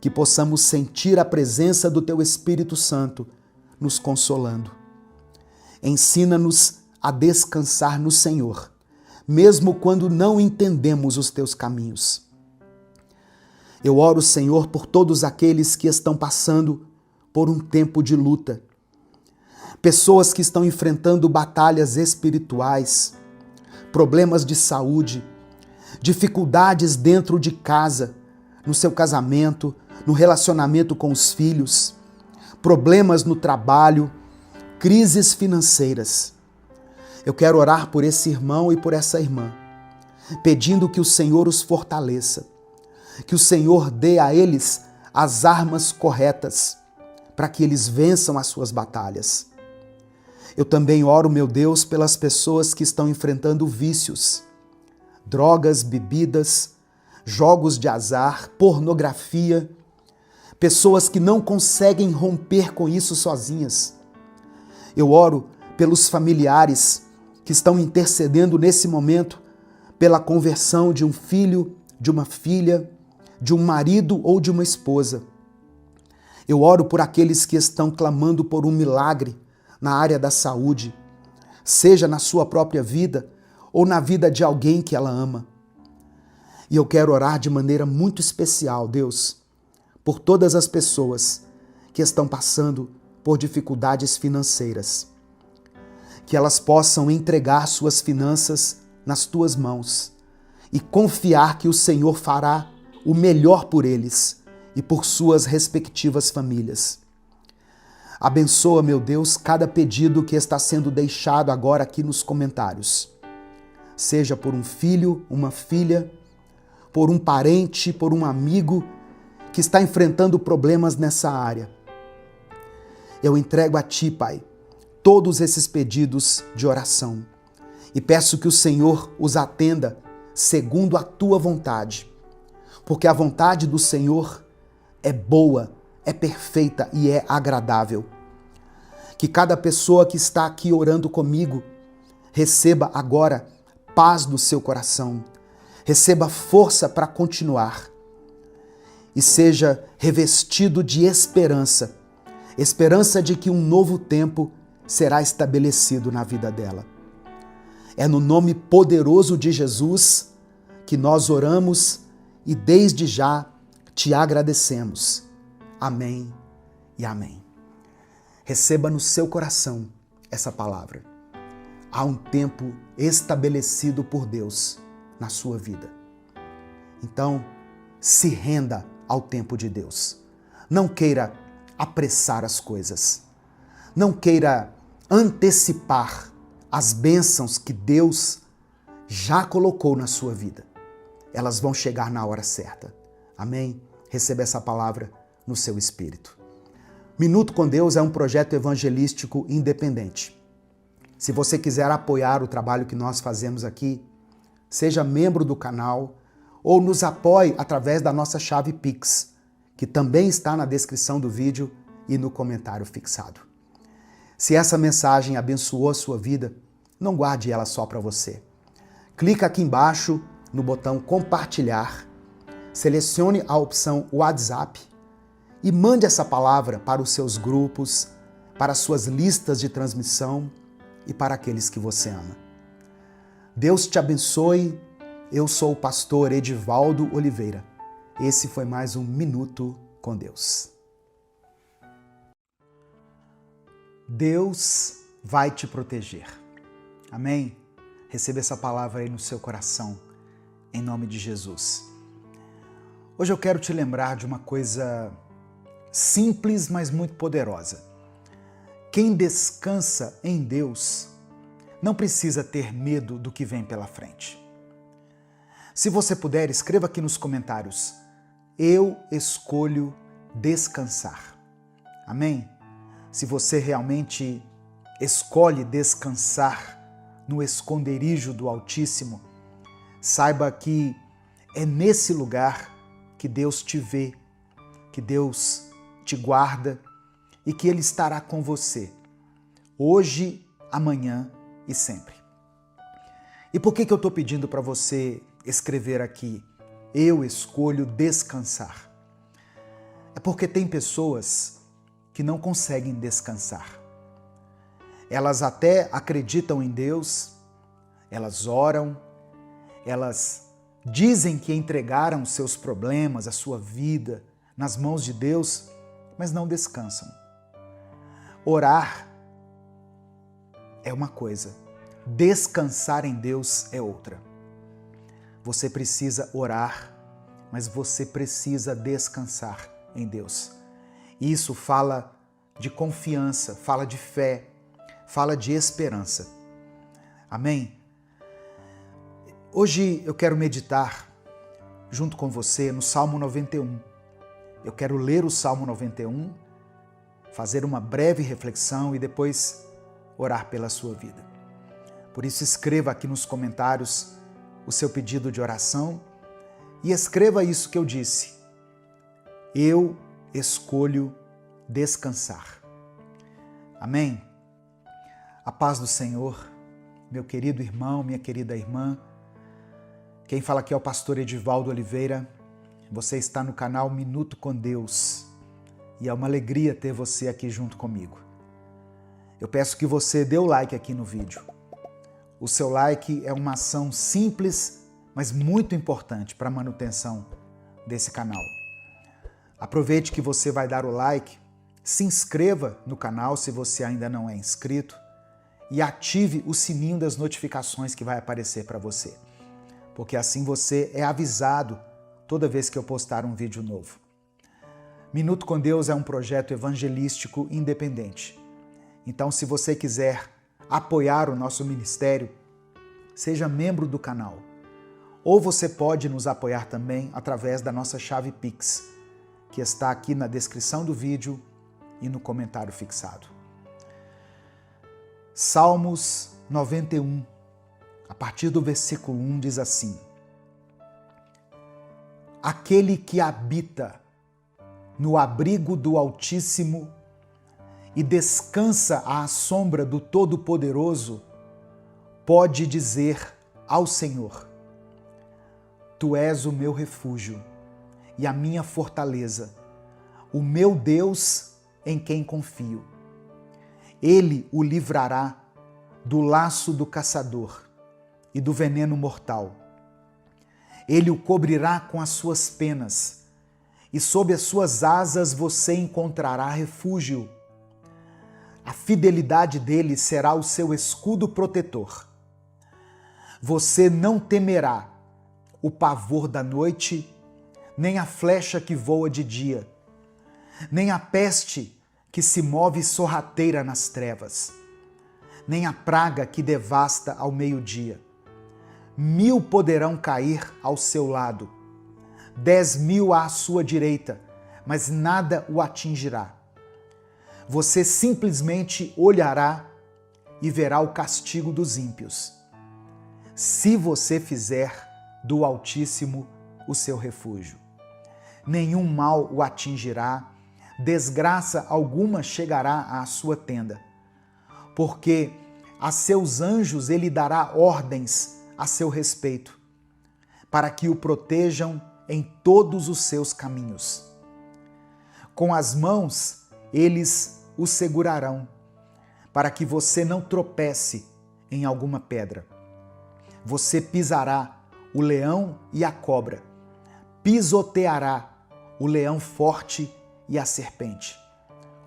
que possamos sentir a presença do Teu Espírito Santo nos consolando. Ensina-nos a descansar no Senhor, mesmo quando não entendemos os Teus caminhos. Eu oro, Senhor, por todos aqueles que estão passando por um tempo de luta. Pessoas que estão enfrentando batalhas espirituais, problemas de saúde, dificuldades dentro de casa, no seu casamento, no relacionamento com os filhos, problemas no trabalho, crises financeiras. Eu quero orar por esse irmão e por essa irmã, pedindo que o Senhor os fortaleça, que o Senhor dê a eles as armas corretas para que eles vençam as suas batalhas. Eu também oro, meu Deus, pelas pessoas que estão enfrentando vícios, drogas, bebidas, jogos de azar, pornografia, pessoas que não conseguem romper com isso sozinhas. Eu oro pelos familiares que estão intercedendo nesse momento pela conversão de um filho, de uma filha, de um marido ou de uma esposa. Eu oro por aqueles que estão clamando por um milagre na área da saúde, seja na sua própria vida ou na vida de alguém que ela ama. E eu quero orar de maneira muito especial, Deus, por todas as pessoas que estão passando por dificuldades financeiras. Que elas possam entregar suas finanças nas Tuas mãos e confiar que o Senhor fará o melhor por eles e por suas respectivas famílias. Abençoa, meu Deus, cada pedido que está sendo deixado agora aqui nos comentários. Seja por um filho, uma filha, por um parente, por um amigo que está enfrentando problemas nessa área. Eu entrego a Ti, Pai, todos esses pedidos de oração e peço que o Senhor os atenda segundo a Tua vontade, porque a vontade do Senhor é boa, é perfeita e é agradável. Que cada pessoa que está aqui orando comigo receba agora paz no seu coração, receba força para continuar e seja revestido de esperança, esperança de que um novo tempo será estabelecido na vida dela. É no nome poderoso de Jesus que nós oramos e desde já Te agradecemos. Amém e amém. Receba no seu coração essa palavra. Há um tempo estabelecido por Deus na sua vida. Então, se renda ao tempo de Deus. Não queira apressar as coisas. Não queira antecipar as bênçãos que Deus já colocou na sua vida. Elas vão chegar na hora certa. Amém? Receba essa palavra no seu espírito. Minuto com Deus é um projeto evangelístico independente. Se você quiser apoiar o trabalho que nós fazemos aqui, seja membro do canal ou nos apoie através da nossa chave Pix, que também está na descrição do vídeo e no comentário fixado. Se essa mensagem abençoou a sua vida, não guarde ela só para você. Clica aqui embaixo no botão compartilhar, selecione a opção WhatsApp e mande essa palavra para os seus grupos, para as suas listas de transmissão e para aqueles que você ama. Deus te abençoe. Eu sou o pastor Edivaldo Oliveira. Esse foi mais um Minuto com Deus. Deus vai te proteger. Amém? Receba essa palavra aí no seu coração, em nome de Jesus. Hoje eu quero te lembrar de uma coisa simples, mas muito poderosa. Quem descansa em Deus não precisa ter medo do que vem pela frente. Se você puder, escreva aqui nos comentários: eu escolho descansar. Amém? Se você realmente escolhe descansar no esconderijo do Altíssimo, saiba que é nesse lugar que Deus te vê, que Deus te guarda e que Ele estará com você, hoje, amanhã e sempre. E por que eu estou pedindo para você escrever aqui, eu escolho descansar? É porque tem pessoas que não conseguem descansar. Elas até acreditam em Deus, elas oram, elas dizem que entregaram seus problemas, a sua vida nas mãos de Deus, mas não descansam. Orar é uma coisa, descansar em Deus é outra. Você precisa orar, mas você precisa descansar em Deus. Isso fala de confiança, fala de fé, fala de esperança. Amém? Hoje eu quero meditar junto com você no Salmo 91. Eu quero ler o Salmo 91, fazer uma breve reflexão e depois orar pela sua vida. Por isso escreva aqui nos comentários o seu pedido de oração e escreva isso que eu disse. Eu escolho descansar. Amém? A paz do Senhor, meu querido irmão, minha querida irmã. Quem fala aqui é o pastor Edivaldo Oliveira. Você está no canal Minuto com Deus e é uma alegria ter você aqui junto comigo. Eu peço que você dê o like aqui no vídeo. O seu like é uma ação simples, mas muito importante para a manutenção desse canal. Aproveite que você vai dar o like, se inscreva no canal se você ainda não é inscrito e ative o sininho das notificações que vai aparecer para você, porque assim você é avisado toda vez que eu postar um vídeo novo. Minuto com Deus é um projeto evangelístico independente. Então, se você quiser apoiar o nosso ministério, seja membro do canal. Ou você pode nos apoiar também através da nossa chave Pix, que está aqui na descrição do vídeo e no comentário fixado. Salmos 91, a partir do versículo 1, diz assim: aquele que habita no abrigo do Altíssimo e descansa à sombra do Todo-Poderoso, pode dizer ao Senhor: Tu és o meu refúgio e a minha fortaleza, o meu Deus em quem confio. Ele o livrará do laço do caçador e do veneno mortal. Ele o cobrirá com as suas penas, e sob as suas asas você encontrará refúgio. A fidelidade dele será o seu escudo protetor. Você não temerá o pavor da noite, nem a flecha que voa de dia, nem a peste que se move sorrateira nas trevas, nem a praga que devasta ao meio-dia. 1000 poderão cair ao seu lado, 10.000 à sua direita, mas nada o atingirá. Você simplesmente olhará e verá o castigo dos ímpios, se você fizer do Altíssimo o seu refúgio. Nenhum mal o atingirá, desgraça alguma chegará à sua tenda, porque a seus anjos ele dará ordens a seu respeito, para que o protejam em todos os seus caminhos. Com as mãos eles o segurarão, para que você não tropece em alguma pedra. Você pisará o leão e a cobra, pisoteará o leão forte e a serpente.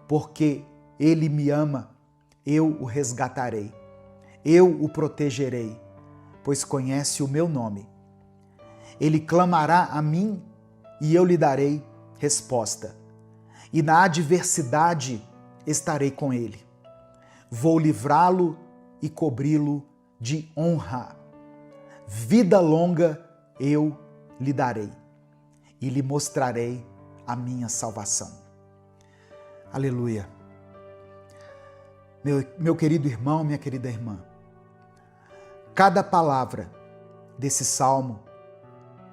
Porque ele me ama, eu o resgatarei, eu o protegerei, pois conhece o meu nome. Ele clamará a mim e eu lhe darei resposta. E na adversidade estarei com ele. Vou livrá-lo e cobri-lo de honra. Vida longa eu lhe darei e lhe mostrarei a minha salvação. Aleluia. Meu querido irmão, minha querida irmã, cada palavra desse salmo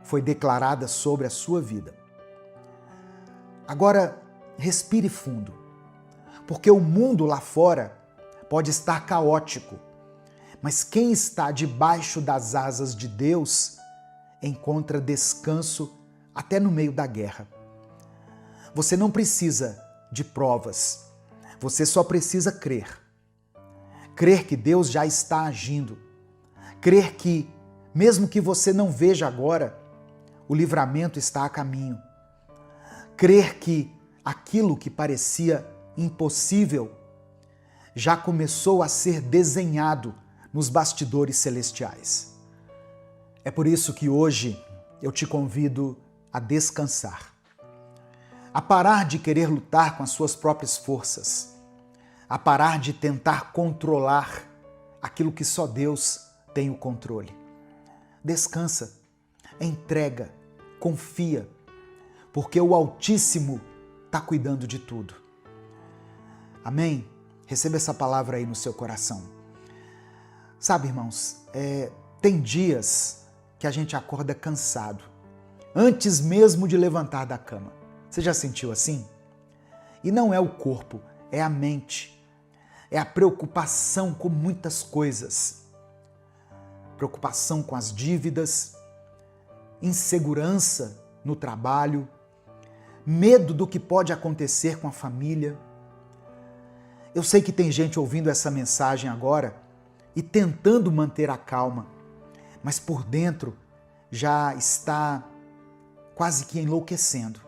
foi declarada sobre a sua vida. Agora, respire fundo, porque o mundo lá fora pode estar caótico, mas quem está debaixo das asas de Deus encontra descanso até no meio da guerra. Você não precisa de provas, você só precisa crer. Crer que Deus já está agindo. Crer que, mesmo que você não veja agora, o livramento está a caminho. Crer que aquilo que parecia impossível já começou a ser desenhado nos bastidores celestiais. É por isso que hoje eu te convido a descansar, a parar de querer lutar com as suas próprias forças, a parar de tentar controlar aquilo que só Deus tem o controle. Descansa, entrega, confia, porque o Altíssimo está cuidando de tudo. Amém? Receba essa palavra aí no seu coração. Sabe, irmãos, tem dias que a gente acorda cansado, antes mesmo de levantar da cama. Você já sentiu assim? E não é o corpo, é a mente. É a preocupação com muitas coisas. Preocupação com as dívidas, insegurança no trabalho, medo do que pode acontecer com a família. Eu sei que tem gente ouvindo essa mensagem agora e tentando manter a calma, mas por dentro já está quase que enlouquecendo.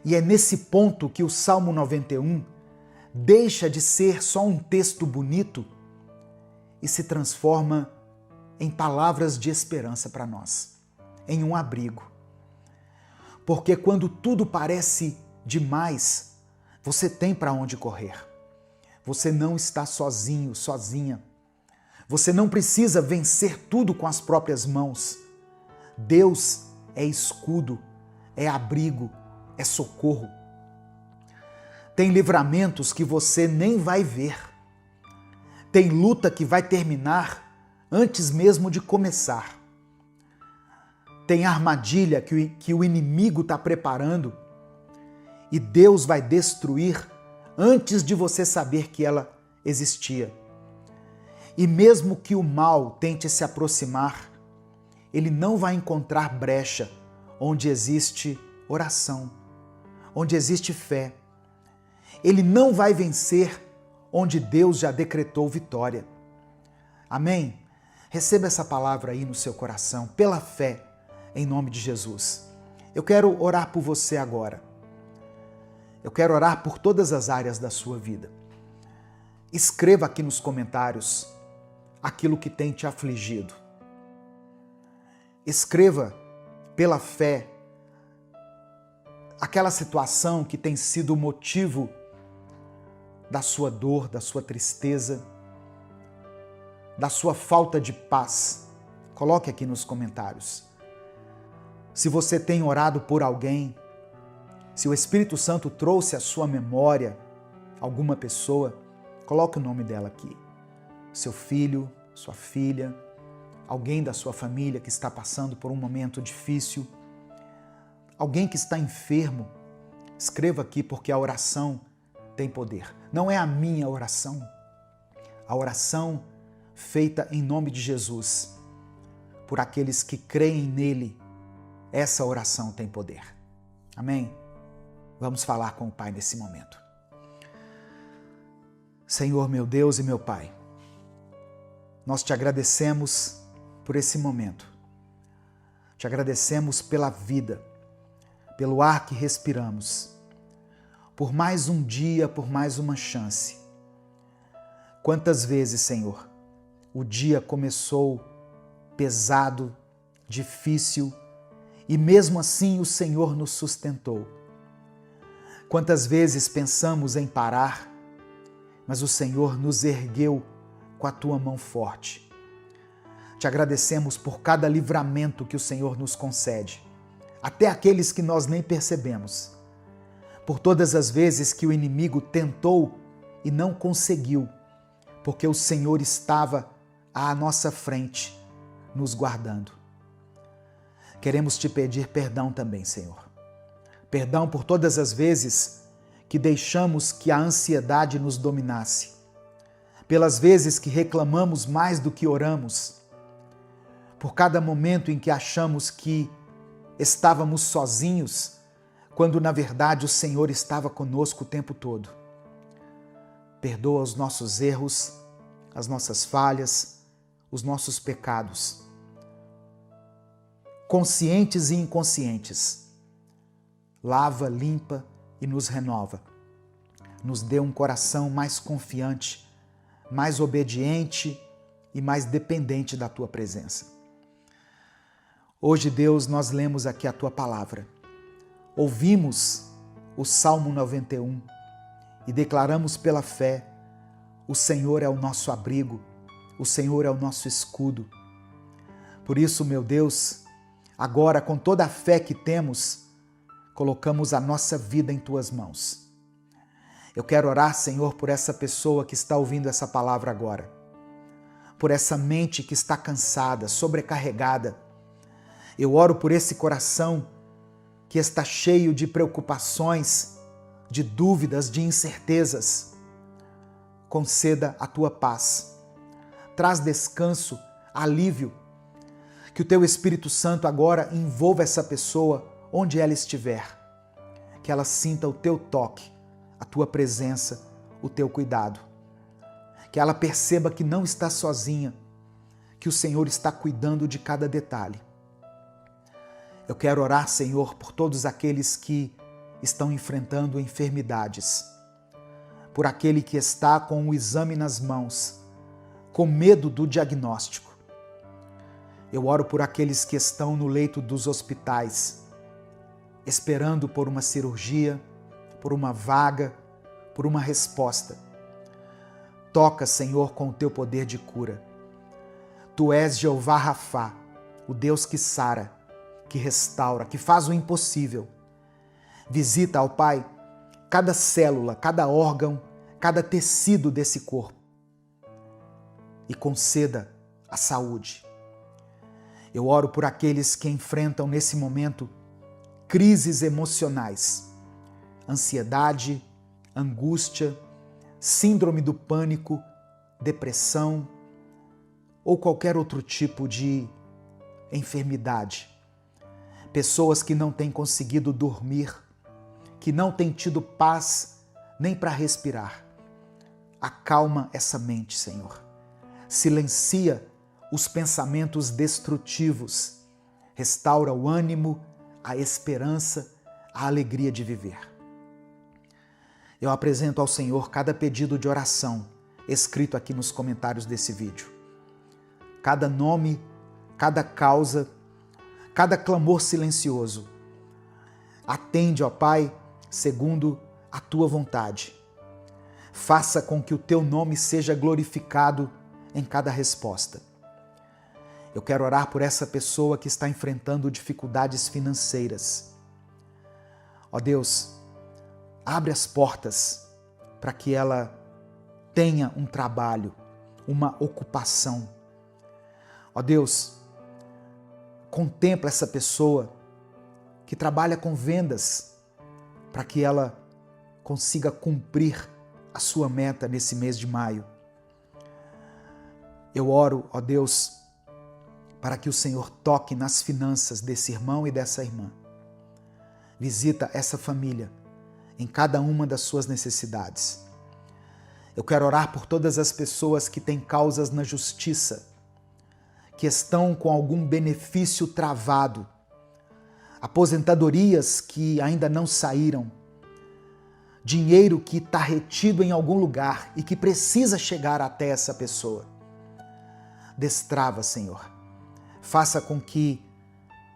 E é nesse ponto que o Salmo 91 deixa de ser só um texto bonito e se transforma em palavras de esperança para nós, em um abrigo. Porque quando tudo parece demais, você tem para onde correr. Você não está sozinho, sozinha. Você não precisa vencer tudo com as próprias mãos. Deus é escudo, é abrigo, é socorro. Tem livramentos que você nem vai ver. Tem luta que vai terminar antes mesmo de começar. Tem armadilha que o inimigo está preparando e Deus vai destruir antes de você saber que ela existia. E mesmo que o mal tente se aproximar, ele não vai encontrar brecha onde existe oração, onde existe fé. Ele não vai vencer onde Deus já decretou vitória. Amém? Receba essa palavra aí no seu coração, pela fé, em nome de Jesus. Eu quero orar por você agora. Eu quero orar por todas as áreas da sua vida. Escreva aqui nos comentários aquilo que tem te afligido. Escreva pela fé aquela situação que tem sido motivo da sua dor, da sua tristeza, da sua falta de paz. Coloque aqui nos comentários. Se você tem orado por alguém, se o Espírito Santo trouxe à sua memória alguma pessoa, coloque o nome dela aqui. seu filho, sua filha, alguém da sua família que está passando por um momento difícil, alguém que está enfermo. Escreva aqui, porque a oração tem poder. Não é a minha oração, a oração feita em nome de Jesus, por aqueles que creem nele, essa oração tem poder. Amém? Vamos falar com o Pai nesse momento. Senhor, meu Deus e meu Pai, nós te agradecemos por esse momento. Te agradecemos pela vida, pelo ar que respiramos, por mais um dia, por mais uma chance. Quantas vezes, Senhor, o dia começou pesado, difícil, e mesmo assim o Senhor nos sustentou. Quantas vezes pensamos em parar, mas o Senhor nos ergueu com a tua mão forte. Te agradecemos por cada livramento que o Senhor nos concede, até aqueles que nós nem percebemos. Por todas as vezes que o inimigo tentou e não conseguiu, porque o Senhor estava à nossa frente, nos guardando. Queremos te pedir perdão também, Senhor. Perdão por todas as vezes que deixamos que a ansiedade nos dominasse, pelas vezes que reclamamos mais do que oramos, por cada momento em que achamos que estávamos sozinhos, quando na verdade o Senhor estava conosco o tempo todo. Perdoa os nossos erros, as nossas falhas, os nossos pecados, conscientes e inconscientes. Lava, limpa e nos renova. Nos dê um coração mais confiante, mais obediente e mais dependente da tua presença. Hoje, Deus, nós lemos aqui a tua palavra. Ouvimos o Salmo 91 e declaramos pela fé: o Senhor é o nosso abrigo, o Senhor é o nosso escudo. Por isso, meu Deus, agora, com toda a fé que temos, colocamos a nossa vida em tuas mãos. Eu quero orar, Senhor, por essa pessoa que está ouvindo essa palavra agora, por essa mente que está cansada, sobrecarregada. Eu oro por esse coração que está cheio de preocupações, de dúvidas, de incertezas. Conceda a tua paz. Traz descanso, alívio. Que o teu Espírito Santo agora envolva essa pessoa onde ela estiver. Que ela sinta o teu toque, a tua presença, o teu cuidado. Que ela perceba que não está sozinha, que o Senhor está cuidando de cada detalhe. Eu quero orar, Senhor, por todos aqueles que estão enfrentando enfermidades, por aquele que está com o exame nas mãos, com medo do diagnóstico. Eu oro por aqueles que estão no leito dos hospitais, esperando por uma cirurgia, por uma vaga, por uma resposta. Toca, Senhor, com o teu poder de cura. Tu és Jeová Rafá, o Deus que sara, que restaura, que faz o impossível. Visita, ó Pai, cada célula, cada órgão, cada tecido desse corpo e conceda a saúde. Eu oro por aqueles que enfrentam nesse momento crises emocionais, ansiedade, angústia, síndrome do pânico, depressão ou qualquer outro tipo de enfermidade. Pessoas que não têm conseguido dormir, que não têm tido paz nem para respirar. Acalma essa mente, Senhor. Silencia os pensamentos destrutivos. Restaura o ânimo, a esperança, a alegria de viver. Eu apresento ao Senhor cada pedido de oração escrito aqui nos comentários desse vídeo. Cada nome, cada causa, cada clamor silencioso. Atende, ó Pai, segundo a tua vontade. Faça com que o teu nome seja glorificado em cada resposta. Eu quero orar por essa pessoa que está enfrentando dificuldades financeiras. Ó Deus, abre as portas para que ela tenha um trabalho, uma ocupação. Ó Deus, contempla essa pessoa que trabalha com vendas para que ela consiga cumprir a sua meta nesse mês de maio. Eu oro, ó Deus, para que o Senhor toque nas finanças desse irmão e dessa irmã. Visita essa família em cada uma das suas necessidades. Eu quero orar por todas as pessoas que têm causas na justiça, que estão com algum benefício travado, aposentadorias que ainda não saíram, dinheiro que está retido em algum lugar e que precisa chegar até essa pessoa. Destrava, Senhor. Faça com que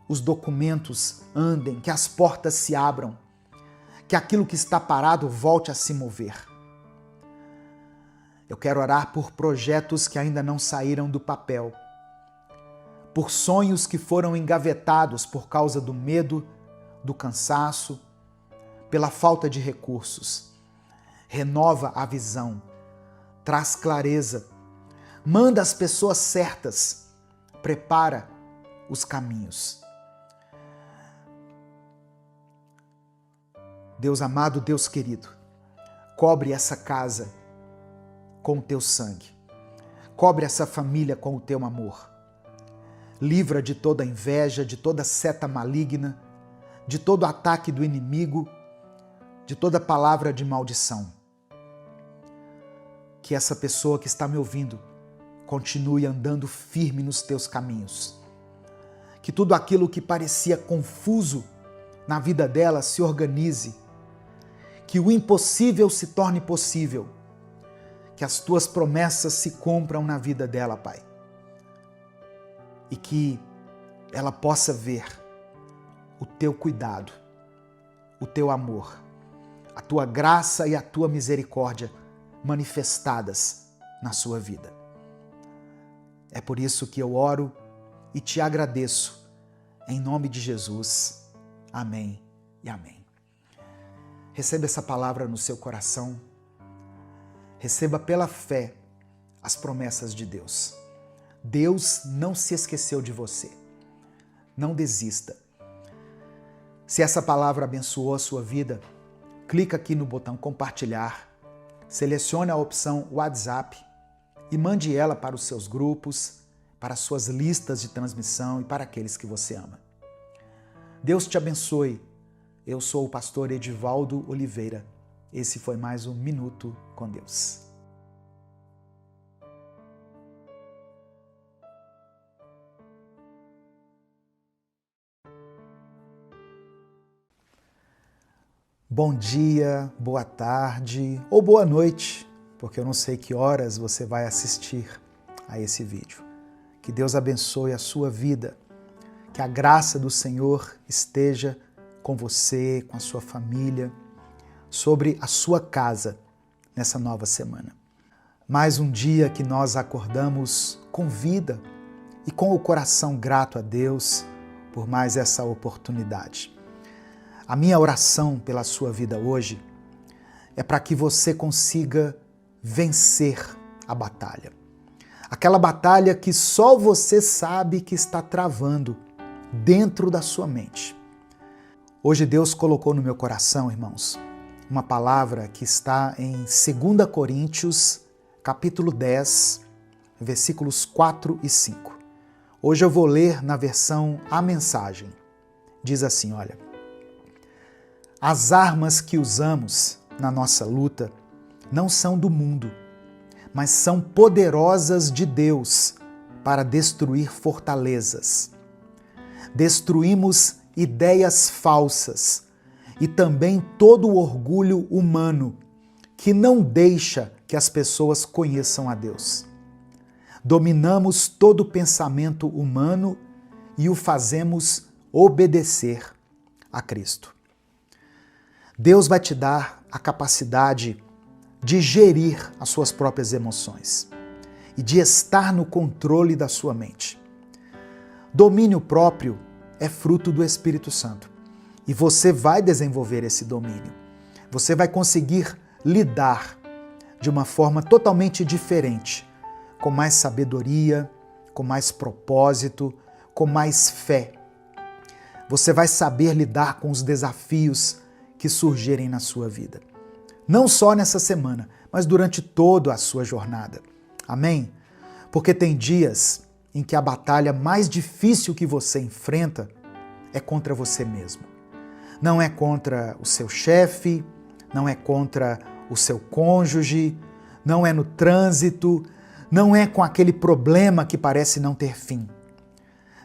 os documentos andem, que as portas se abram, que aquilo que está parado volte a se mover. Eu quero orar por projetos que ainda não saíram do papel, por sonhos que foram engavetados por causa do medo, do cansaço, pela falta de recursos. Renova a visão, traz clareza, manda as pessoas certas, prepara os caminhos. Deus amado, Deus querido, cobre essa casa com o teu sangue, cobre essa família com o teu amor. Livra de toda inveja, de toda seta maligna, de todo ataque do inimigo, de toda palavra de maldição. Que essa pessoa que está me ouvindo continue andando firme nos teus caminhos. Que tudo aquilo que parecia confuso na vida dela se organize. Que o impossível se torne possível. Que as tuas promessas se cumpram na vida dela, Pai. E que ela possa ver o teu cuidado, o teu amor, a tua graça e a tua misericórdia manifestadas na sua vida. É por isso que eu oro e te agradeço, em nome de Jesus. Amém e amém. Receba essa palavra no seu coração. Receba pela fé as promessas de Deus. Deus não se esqueceu de você. Não desista. Se essa palavra abençoou a sua vida, clica aqui no botão compartilhar, selecione a opção WhatsApp e mande ela para os seus grupos, para as suas listas de transmissão e para aqueles que você ama. Deus te abençoe. Eu sou o pastor Edivaldo Oliveira. Esse foi mais um Minuto com Deus. Bom dia, boa tarde ou boa noite, porque eu não sei que horas você vai assistir a esse vídeo. Que Deus abençoe a sua vida, que a graça do Senhor esteja com você, com a sua família, sobre a sua casa nessa nova semana. Mais um dia que nós acordamos com vida e com o coração grato a Deus por mais essa oportunidade. A minha oração pela sua vida hoje é para que você consiga vencer a batalha. Aquela batalha que só você sabe que está travando dentro da sua mente. Hoje Deus colocou no meu coração, irmãos, uma palavra que está em 2 Coríntios, capítulo 10, versículos 4 e 5. Hoje eu vou ler na versão A Mensagem. Diz assim, olha: as armas que usamos na nossa luta não são do mundo, mas são poderosas de Deus para destruir fortalezas. Destruímos ideias falsas e também todo o orgulho humano que não deixa que as pessoas conheçam a Deus. Dominamos todo pensamento humano e o fazemos obedecer a Cristo. Deus vai te dar a capacidade de gerir as suas próprias emoções e de estar no controle da sua mente. Domínio próprio é fruto do Espírito Santo e você vai desenvolver esse domínio. Você vai conseguir lidar de uma forma totalmente diferente com mais sabedoria, com mais propósito, com mais fé. Você vai saber lidar com os desafios que surgirem na sua vida. Não só nessa semana, mas durante toda a sua jornada. Amém? Porque tem dias em que a batalha mais difícil que você enfrenta é contra você mesmo. Não é contra o seu chefe, não é contra o seu cônjuge, não é no trânsito, não é com aquele problema que parece não ter fim.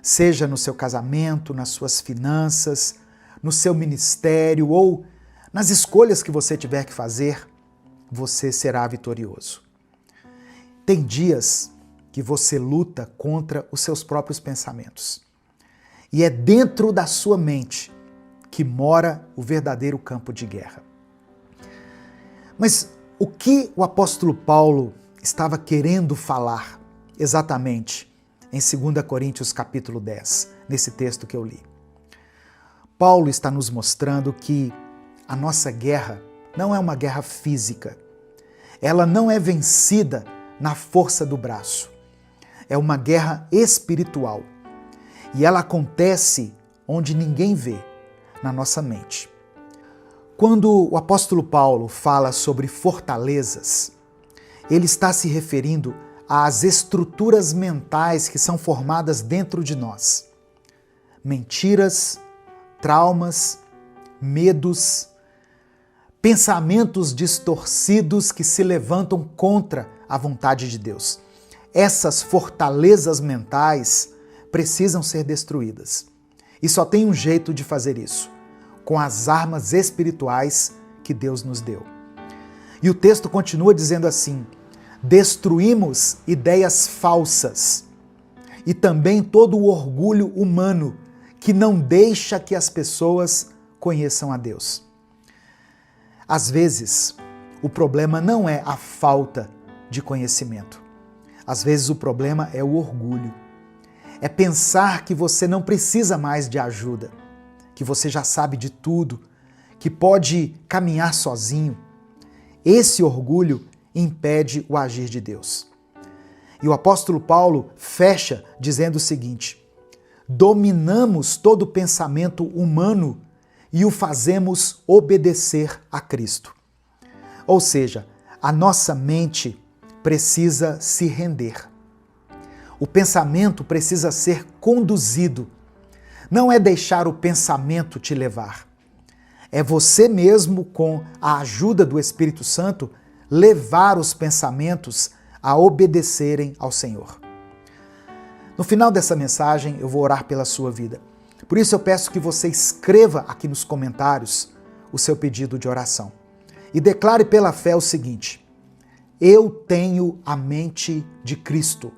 Seja no seu casamento, nas suas finanças, no seu ministério ou nas escolhas que você tiver que fazer, você será vitorioso. Tem dias que você luta contra os seus próprios pensamentos. E é dentro da sua mente que mora o verdadeiro campo de guerra. Mas o que o apóstolo Paulo estava querendo falar exatamente em 2 Coríntios capítulo 10, nesse texto que eu li? Paulo está nos mostrando que a nossa guerra não é uma guerra física. Ela não é vencida na força do braço. É uma guerra espiritual. E ela acontece onde ninguém vê, na nossa mente. Quando o apóstolo Paulo fala sobre fortalezas, ele está se referindo às estruturas mentais que são formadas dentro de nós. Mentiras, traumas, medos, pensamentos distorcidos que se levantam contra a vontade de Deus. Essas fortalezas mentais precisam ser destruídas. E só tem um jeito de fazer isso, com as armas espirituais que Deus nos deu. E o texto continua dizendo assim: destruímos ideias falsas e também todo o orgulho humano que não deixa que as pessoas conheçam a Deus. Às vezes, o problema não é a falta de conhecimento. Às vezes o problema é o orgulho. É pensar que você não precisa mais de ajuda, que você já sabe de tudo, que pode caminhar sozinho. Esse orgulho impede o agir de Deus. E o apóstolo Paulo fecha dizendo o seguinte: dominamos todo pensamento humano e o fazemos obedecer a Cristo. Ou seja, a nossa mente precisa se render. O pensamento precisa ser conduzido. Não é deixar o pensamento te levar. É você mesmo, com a ajuda do Espírito Santo, levar os pensamentos a obedecerem ao Senhor. No final dessa mensagem, eu vou orar pela sua vida. Por isso eu peço que você escreva aqui nos comentários o seu pedido de oração. E declare pela fé o seguinte: eu tenho a mente de Cristo.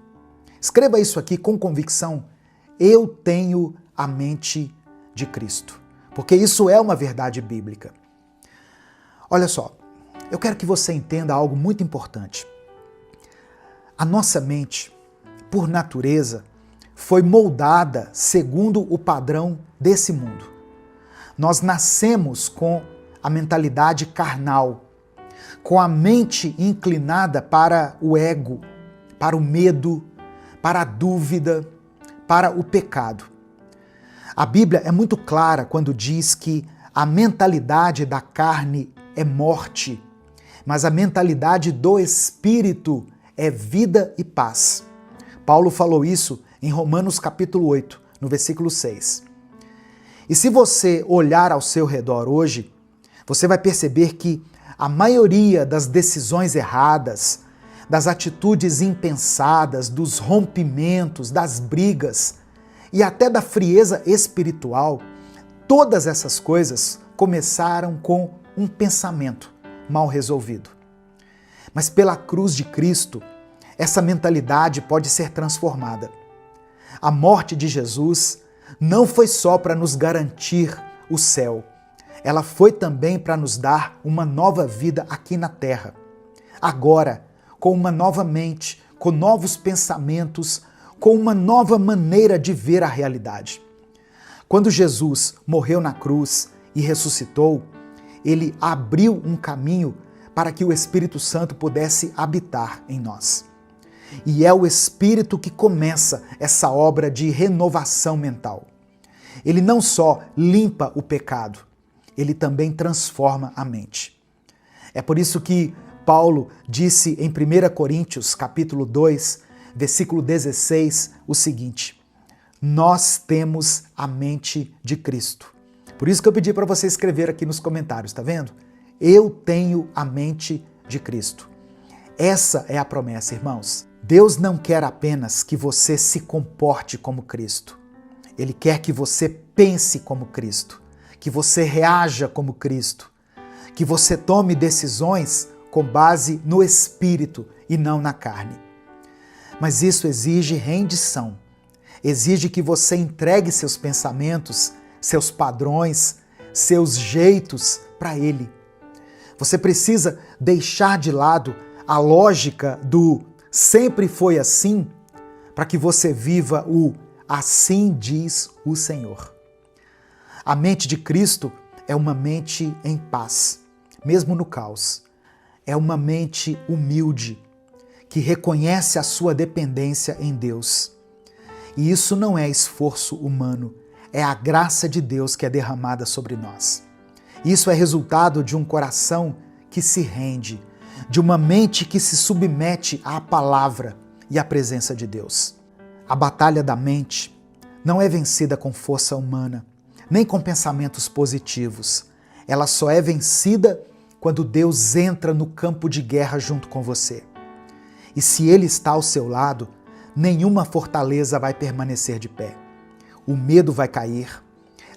Escreva isso aqui com convicção: eu tenho a mente de Cristo. Porque isso é uma verdade bíblica. Olha só, eu quero que você entenda algo muito importante. A nossa mente, por natureza, foi moldada segundo o padrão desse mundo. Nós nascemos com a mentalidade carnal, com a mente inclinada para o ego, para o medo, para a dúvida, para o pecado. A Bíblia é muito clara quando diz que a mentalidade da carne é morte, mas a mentalidade do Espírito é vida e paz. Paulo falou isso em Romanos capítulo 8, no versículo 6. E se você olhar ao seu redor hoje, você vai perceber que a maioria das decisões erradas, das atitudes impensadas, dos rompimentos, das brigas e até da frieza espiritual, todas essas coisas começaram com um pensamento mal resolvido. Mas pela cruz de Cristo, essa mentalidade pode ser transformada. A morte de Jesus não foi só para nos garantir o céu, ela foi também para nos dar uma nova vida aqui na terra. Agora, com uma nova mente, com novos pensamentos, com uma nova maneira de ver a realidade. Quando Jesus morreu na cruz e ressuscitou, ele abriu um caminho para que o Espírito Santo pudesse habitar em nós. E é o Espírito que começa essa obra de renovação mental. Ele não só limpa o pecado, ele também transforma a mente. É por isso que Paulo disse em 1 Coríntios, capítulo 2, versículo 16, o seguinte: nós temos a mente de Cristo. Por isso que eu pedi para você escrever aqui nos comentários, tá vendo? Eu tenho a mente de Cristo. Essa é a promessa, irmãos. Deus não quer apenas que você se comporte como Cristo. Ele quer que você pense como Cristo, que você reaja como Cristo, que você tome decisões com base no Espírito e não na carne. Mas isso exige rendição, exige que você entregue seus pensamentos, seus padrões, seus jeitos para Ele. Você precisa deixar de lado a lógica do sempre foi assim, para que você viva o assim diz o Senhor. A mente de Cristo é uma mente em paz, mesmo no caos. É uma mente humilde, que reconhece a sua dependência em Deus. E isso não é esforço humano, é a graça de Deus que é derramada sobre nós. Isso é resultado de um coração que se rende, de uma mente que se submete à palavra e à presença de Deus. A batalha da mente não é vencida com força humana, nem com pensamentos positivos. Ela só é vencida quando Deus entra no campo de guerra junto com você. E se Ele está ao seu lado, nenhuma fortaleza vai permanecer de pé. O medo vai cair,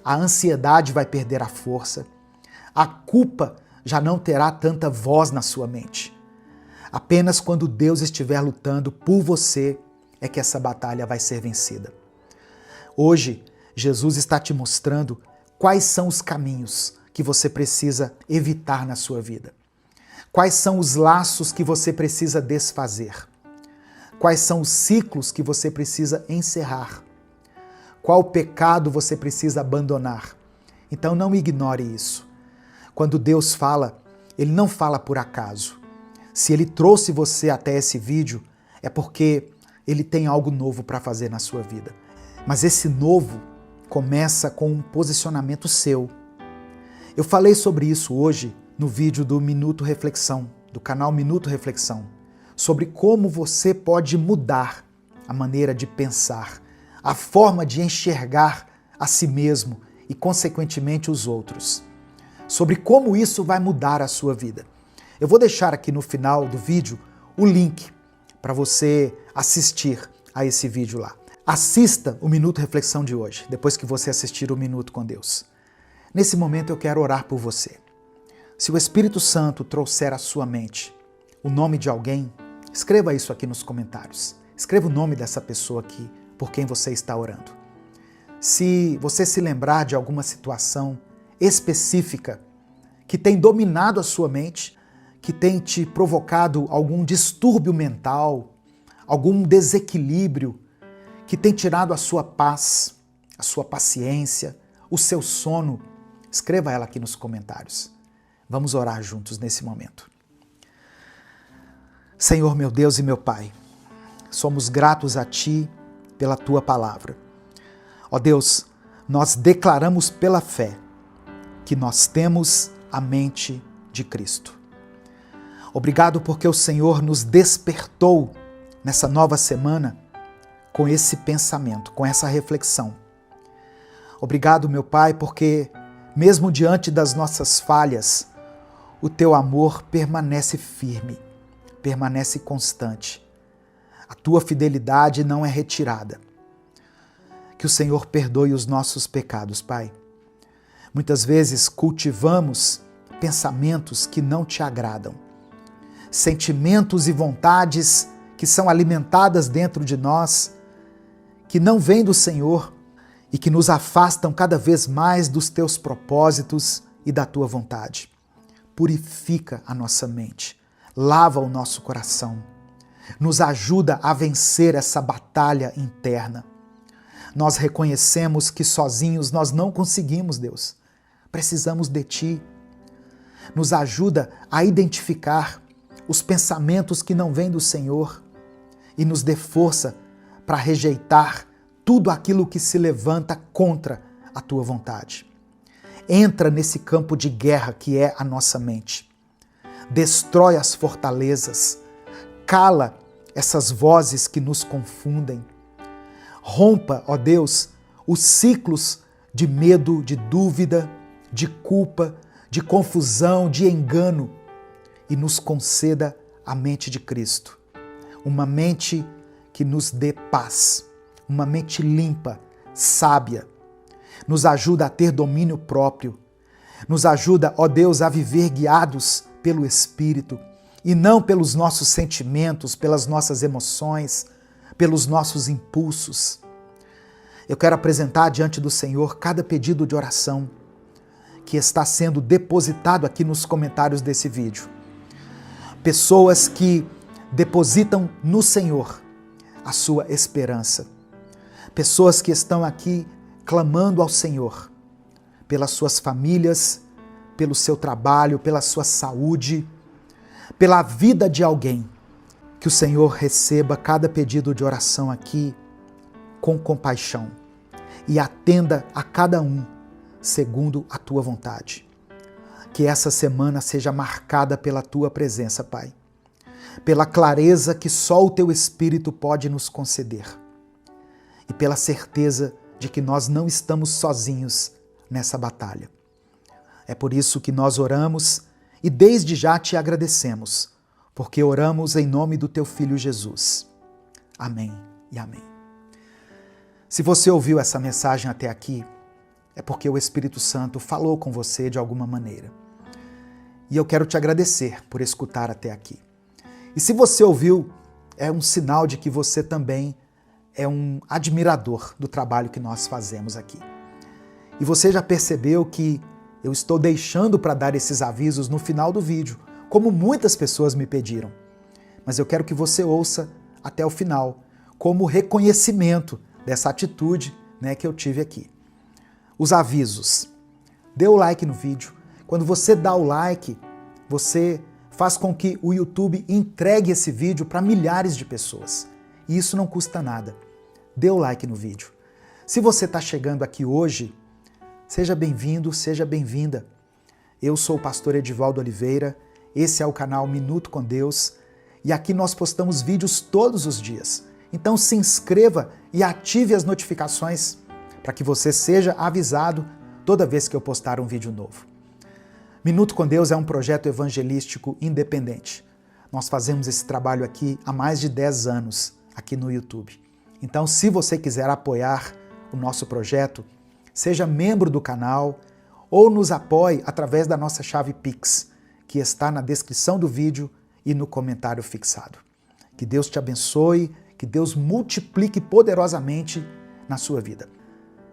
a ansiedade vai perder a força, a culpa já não terá tanta voz na sua mente. Apenas quando Deus estiver lutando por você é que essa batalha vai ser vencida. Hoje, Jesus está te mostrando quais são os caminhos que você precisa evitar na sua vida. Quais são os laços que você precisa desfazer? Quais são os ciclos que você precisa encerrar? Qual pecado você precisa abandonar? Então não ignore isso. Quando Deus fala, Ele não fala por acaso. Se Ele trouxe você até esse vídeo, é porque Ele tem algo novo para fazer na sua vida. Mas esse novo começa com um posicionamento seu. Eu falei sobre isso hoje no vídeo do Minuto Reflexão, do canal Minuto Reflexão, sobre como você pode mudar a maneira de pensar, a forma de enxergar a si mesmo e, consequentemente, os outros. Sobre como isso vai mudar a sua vida. Eu vou deixar aqui no final do vídeo o link para você assistir a esse vídeo lá. Assista o Minuto Reflexão de hoje, depois que você assistir o Minuto com Deus. Nesse momento eu quero orar por você. Se o Espírito Santo trouxer à sua mente o nome de alguém, escreva isso aqui nos comentários. Escreva o nome dessa pessoa aqui por quem você está orando. Se você se lembrar de alguma situação específica que tem dominado a sua mente, que tem te provocado algum distúrbio mental, algum desequilíbrio, que tem tirado a sua paz, a sua paciência, o seu sono, escreva ela aqui nos comentários. Vamos orar juntos nesse momento. Senhor, meu Deus e meu Pai, somos gratos a Ti pela Tua palavra. Ó Deus, nós declaramos pela fé que nós temos a mente de Cristo. Obrigado porque o Senhor nos despertou nessa nova semana com esse pensamento, com essa reflexão. Obrigado, meu Pai, porque mesmo diante das nossas falhas, o Teu amor permanece firme, permanece constante. A Tua fidelidade não é retirada. Que o Senhor perdoe os nossos pecados, Pai. Muitas vezes cultivamos pensamentos que não Te agradam, sentimentos e vontades que são alimentadas dentro de nós, que não vêm do Senhor e que nos afastam cada vez mais dos Teus propósitos e da Tua vontade. Purifica a nossa mente, lava o nosso coração, nos ajuda a vencer essa batalha interna. Nós reconhecemos que sozinhos nós não conseguimos, Deus. Precisamos de Ti. Nos ajuda a identificar os pensamentos que não vêm do Senhor e nos dê força para rejeitar tudo aquilo que se levanta contra a tua vontade. Entra nesse campo de guerra que é a nossa mente. Destrói as fortalezas, cala essas vozes que nos confundem. Rompa, ó Deus, os ciclos de medo, de dúvida, de culpa, de confusão, de engano e nos conceda a mente de Cristo. Uma mente que nos dê paz, uma mente limpa, sábia. Nos ajuda a ter domínio próprio. Nos ajuda, ó Deus, a viver guiados pelo Espírito e não pelos nossos sentimentos, pelas nossas emoções, pelos nossos impulsos. Eu quero apresentar diante do Senhor cada pedido de oração que está sendo depositado aqui nos comentários desse vídeo. Pessoas que depositam no Senhor a sua esperança. Pessoas que estão aqui clamando ao Senhor pelas suas famílias, pelo seu trabalho, pela sua saúde, pela vida de alguém. Que o Senhor receba cada pedido de oração aqui com compaixão e atenda a cada um segundo a tua vontade. Que essa semana seja marcada pela tua presença, Pai, pela clareza que só o teu Espírito pode nos conceder e pela certeza de que nós não estamos sozinhos nessa batalha. É por isso que nós oramos e desde já te agradecemos, porque oramos em nome do teu Filho Jesus. Amém e amém. Se você ouviu essa mensagem até aqui, é porque o Espírito Santo falou com você de alguma maneira. E eu quero te agradecer por escutar até aqui. E se você ouviu, é um sinal de que você também é um admirador do trabalho que nós fazemos aqui. E você já percebeu que eu estou deixando para dar esses avisos no final do vídeo, como muitas pessoas me pediram. Mas eu quero que você ouça até o final, como reconhecimento dessa atitude, que eu tive aqui. Os avisos. Dê o like no vídeo. Quando você dá o like, você faz com que o YouTube entregue esse vídeo para milhares de pessoas. E isso não custa nada. Dê o like no vídeo. Se você está chegando aqui hoje, seja bem-vindo, seja bem-vinda. Eu sou o pastor Edivaldo Oliveira, esse é o canal Minuto com Deus e aqui nós postamos vídeos todos os dias. Então se inscreva e ative as notificações para que você seja avisado toda vez que eu postar um vídeo novo. Minuto com Deus é um projeto evangelístico independente. Nós fazemos esse trabalho aqui há mais de 10 anos, aqui no YouTube. Então, se você quiser apoiar o nosso projeto, seja membro do canal ou nos apoie através da nossa chave Pix, que está na descrição do vídeo e no comentário fixado. Que Deus te abençoe, que Deus multiplique poderosamente na sua vida.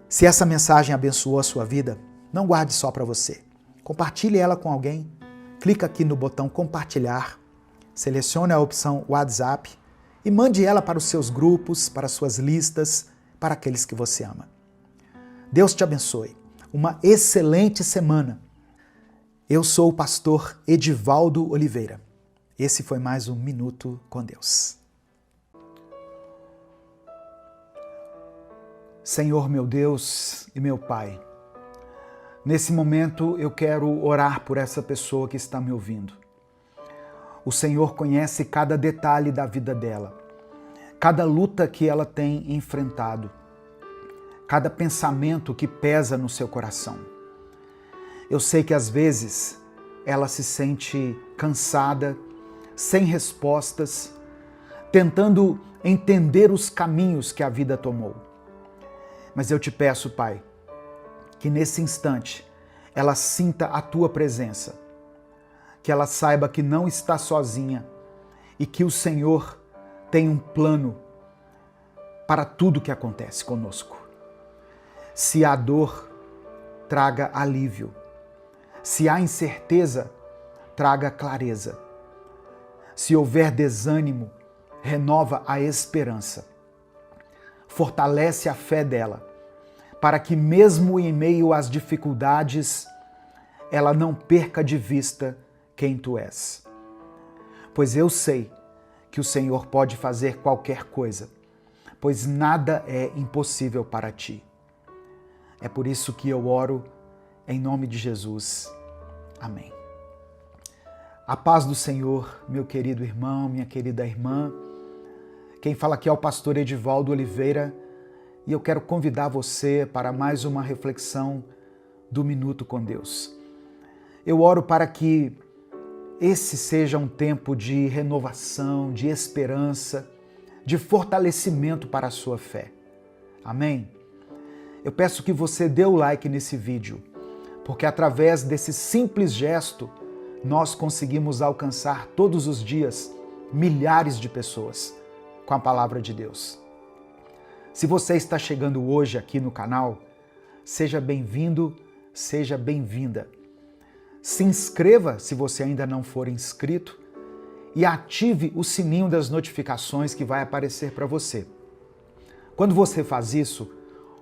Se essa mensagem abençoou a sua vida, não guarde só para você. Compartilhe ela com alguém, clica aqui no botão compartilhar, selecione a opção WhatsApp e mande ela para os seus grupos, para as suas listas, para aqueles que você ama. Deus te abençoe. Uma excelente semana. Eu sou o pastor Edivaldo Oliveira. Esse foi mais um Minuto com Deus. Senhor meu Deus e meu Pai, nesse momento eu quero orar por essa pessoa que está me ouvindo. O Senhor conhece cada detalhe da vida dela, cada luta que ela tem enfrentado, cada pensamento que pesa no seu coração. Eu sei que às vezes ela se sente cansada, sem respostas, tentando entender os caminhos que a vida tomou. Mas eu te peço, Pai, que nesse instante ela sinta a Tua presença, que ela saiba que não está sozinha e que o Senhor tem um plano para tudo que acontece conosco. Se há dor, traga alívio. Se há incerteza, traga clareza. Se houver desânimo, renova a esperança. Fortalece a fé dela, para que mesmo em meio às dificuldades, ela não perca de vista quem Tu és. Pois eu sei que o Senhor pode fazer qualquer coisa, pois nada é impossível para ti. É por isso que eu oro em nome de Jesus. Amém. A paz do Senhor, meu querido irmão, minha querida irmã. Quem fala aqui é o pastor Edivaldo Oliveira e eu quero convidar você para mais uma reflexão do Minuto com Deus. Eu oro para que esse seja um tempo de renovação, de esperança, de fortalecimento para a sua fé. Amém? Eu peço que você dê o like nesse vídeo, porque através desse simples gesto, nós conseguimos alcançar todos os dias milhares de pessoas com a palavra de Deus. Se você está chegando hoje aqui no canal, seja bem-vindo, seja bem-vinda. Se inscreva se você ainda não for inscrito e ative o sininho das notificações que vai aparecer para você. Quando você faz isso,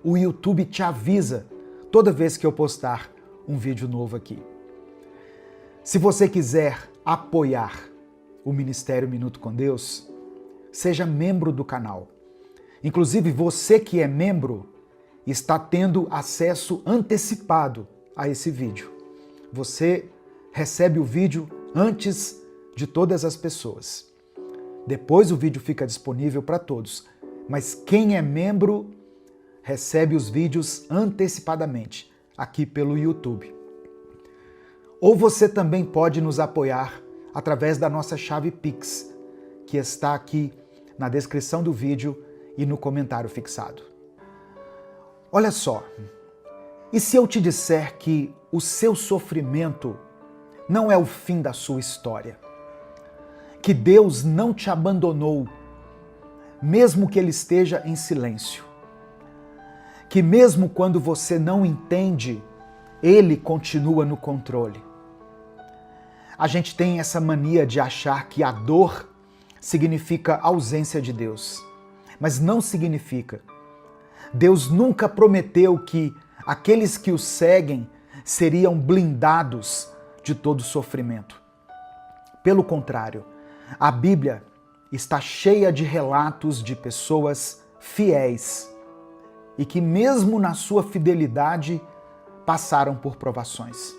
o YouTube te avisa toda vez que eu postar um vídeo novo aqui. Se você quiser apoiar o Ministério Minuto com Deus, seja membro do canal. Inclusive, você que é membro está tendo acesso antecipado a esse vídeo. Você recebe o vídeo antes de todas as pessoas. Depois o vídeo fica disponível para todos, mas quem é membro recebe os vídeos antecipadamente aqui pelo YouTube. Ou você também pode nos apoiar através da nossa chave Pix, que está aqui na descrição do vídeo e no comentário fixado. Olha só, e se eu te disser que o seu sofrimento não é o fim da sua história? Que Deus não te abandonou, mesmo que Ele esteja em silêncio. Que mesmo quando você não entende, Ele continua no controle. A gente tem essa mania de achar que a dor significa ausência de Deus, mas não significa. Deus nunca prometeu que aqueles que o seguem seriam blindados de todo sofrimento. Pelo contrário, a Bíblia está cheia de relatos de pessoas fiéis e que mesmo na sua fidelidade passaram por provações.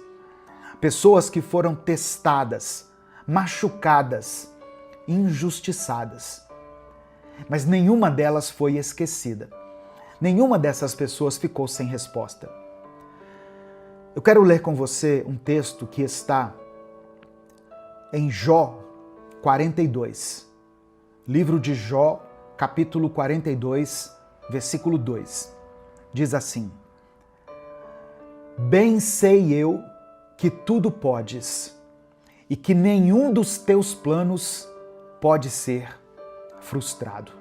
Pessoas que foram testadas, machucadas, injustiçadas. Mas nenhuma delas foi esquecida. Nenhuma dessas pessoas ficou sem resposta. Eu quero ler com você um texto que está em Jó 42. Livro de Jó, capítulo 42, versículo 2. Diz assim: Bem sei eu que tudo podes e que nenhum dos teus planos pode ser frustrado.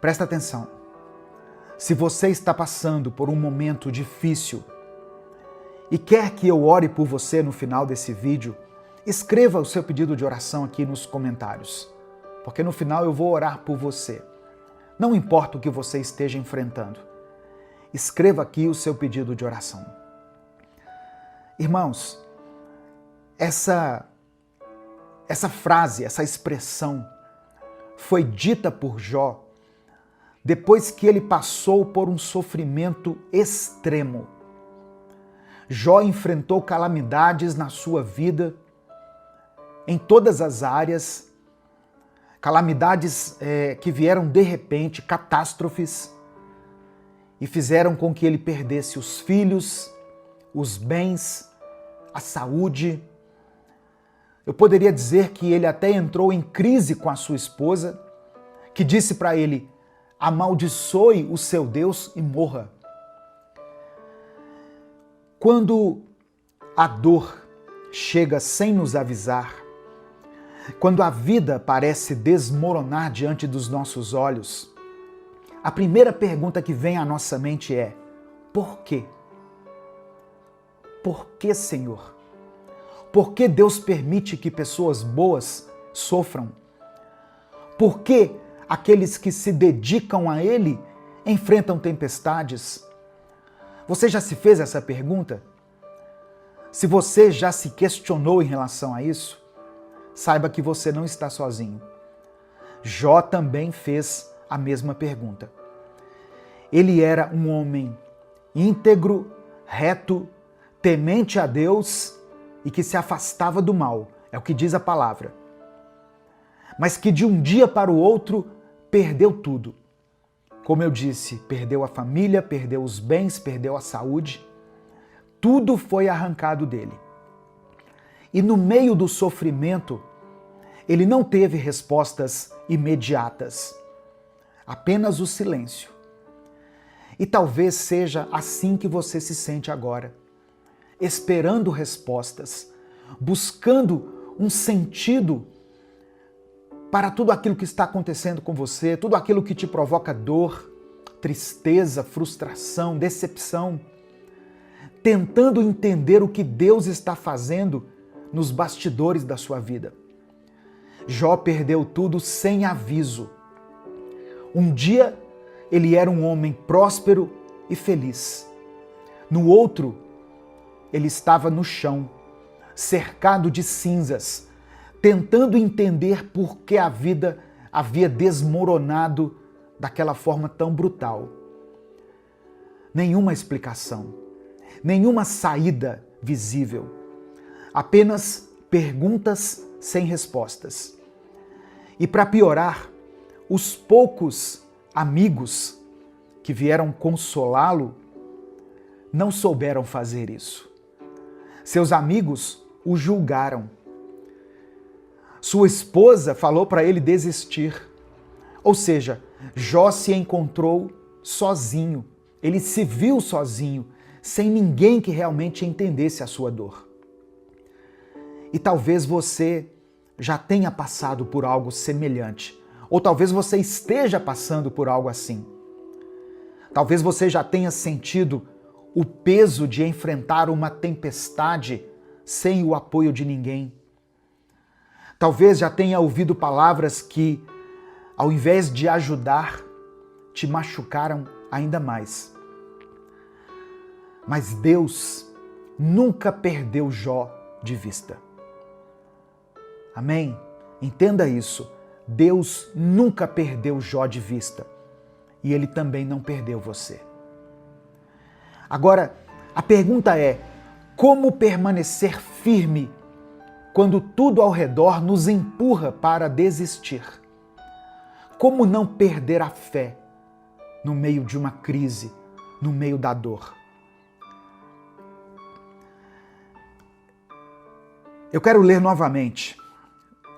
Presta atenção. Se você está passando por um momento difícil e quer que eu ore por você no final desse vídeo, escreva o seu pedido de oração aqui nos comentários, porque no final eu vou orar por você. Não importa o que você esteja enfrentando, escreva aqui o seu pedido de oração. Irmãos, essa frase, essa expressão foi dita por Jó depois que ele passou por um sofrimento extremo. Jó enfrentou calamidades na sua vida, em todas as áreas, calamidades que vieram de repente, catástrofes, e fizeram com que ele perdesse os filhos, os bens, a saúde. Eu poderia dizer que ele até entrou em crise com a sua esposa, que disse para ele: amaldiçoe o seu Deus e morra. Quando a dor chega sem nos avisar, quando a vida parece desmoronar diante dos nossos olhos, a primeira pergunta que vem à nossa mente é: por quê? Por que, Senhor? Por que Deus permite que pessoas boas sofram? Por que aqueles que se dedicam a Ele enfrentam tempestades? Você já se fez essa pergunta? Se você já se questionou em relação a isso, saiba que você não está sozinho. Jó também fez a mesma pergunta. Ele era um homem íntegro, reto, temente a Deus e que se afastava do mal, é o que diz a palavra. Mas que de um dia para o outro perdeu tudo. Como eu disse, perdeu a família, perdeu os bens, perdeu a saúde. Tudo foi arrancado dele. E no meio do sofrimento, ele não teve respostas imediatas, apenas o silêncio. E talvez seja assim que você se sente agora, esperando respostas, buscando um sentido para tudo aquilo que está acontecendo com você, tudo aquilo que te provoca dor, tristeza, frustração, decepção, tentando entender o que Deus está fazendo nos bastidores da sua vida. Jó perdeu tudo sem aviso. Um dia ele era um homem próspero e feliz. No outro, ele estava no chão, cercado de cinzas, tentando entender por que a vida havia desmoronado daquela forma tão brutal. Nenhuma explicação, nenhuma saída visível, apenas perguntas sem respostas. E para piorar, os poucos amigos que vieram consolá-lo não souberam fazer isso. Seus amigos o julgaram. Sua esposa falou para ele desistir. Ou seja, Jó se encontrou sozinho. Ele se viu sozinho, sem ninguém que realmente entendesse a sua dor. E talvez você já tenha passado por algo semelhante. Ou talvez você esteja passando por algo assim. Talvez você já tenha sentido o peso de enfrentar uma tempestade sem o apoio de ninguém. Talvez já tenha ouvido palavras que, ao invés de ajudar, te machucaram ainda mais. Mas Deus nunca perdeu Jó de vista. Amém? Entenda isso. Deus nunca perdeu Jó de vista. E Ele também não perdeu você. Agora, a pergunta é: como permanecer firme quando tudo ao redor nos empurra para desistir? Como não perder a fé no meio de uma crise, no meio da dor? Eu quero ler novamente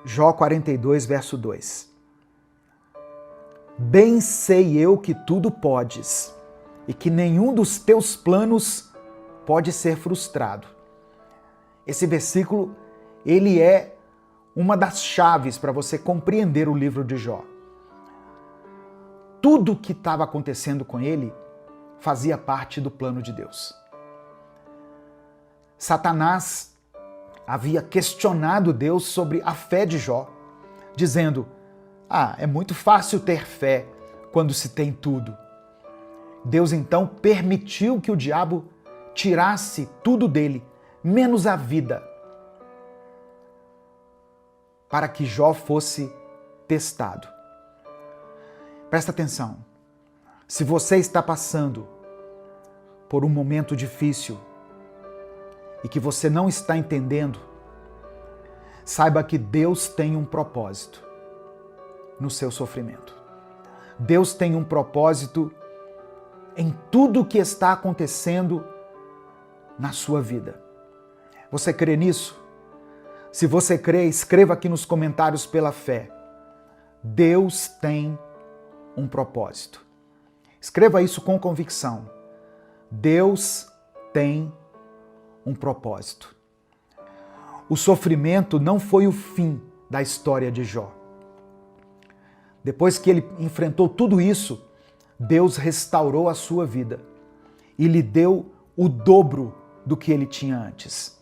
Jó 42, verso 2. Bem sei eu que tudo podes e que nenhum dos teus planos pode ser frustrado. Esse versículo, ele é uma das chaves para você compreender o livro de Jó. Tudo o que estava acontecendo com ele fazia parte do plano de Deus. Satanás havia questionado Deus sobre a fé de Jó, dizendo: é muito fácil ter fé quando se tem tudo. Deus então permitiu que o diabo tirasse tudo dele, menos a vida, para que Jó fosse testado. Presta atenção. Se você está passando por um momento difícil e que você não está entendendo, saiba que Deus tem um propósito no seu sofrimento. Deus tem um propósito em tudo o que está acontecendo na sua vida. Você crê nisso? Se você crê, escreva aqui nos comentários pela fé. Deus tem um propósito. Escreva isso com convicção. Deus tem um propósito. O sofrimento não foi o fim da história de Jó. Depois que ele enfrentou tudo isso, Deus restaurou a sua vida e lhe deu o dobro do que ele tinha antes.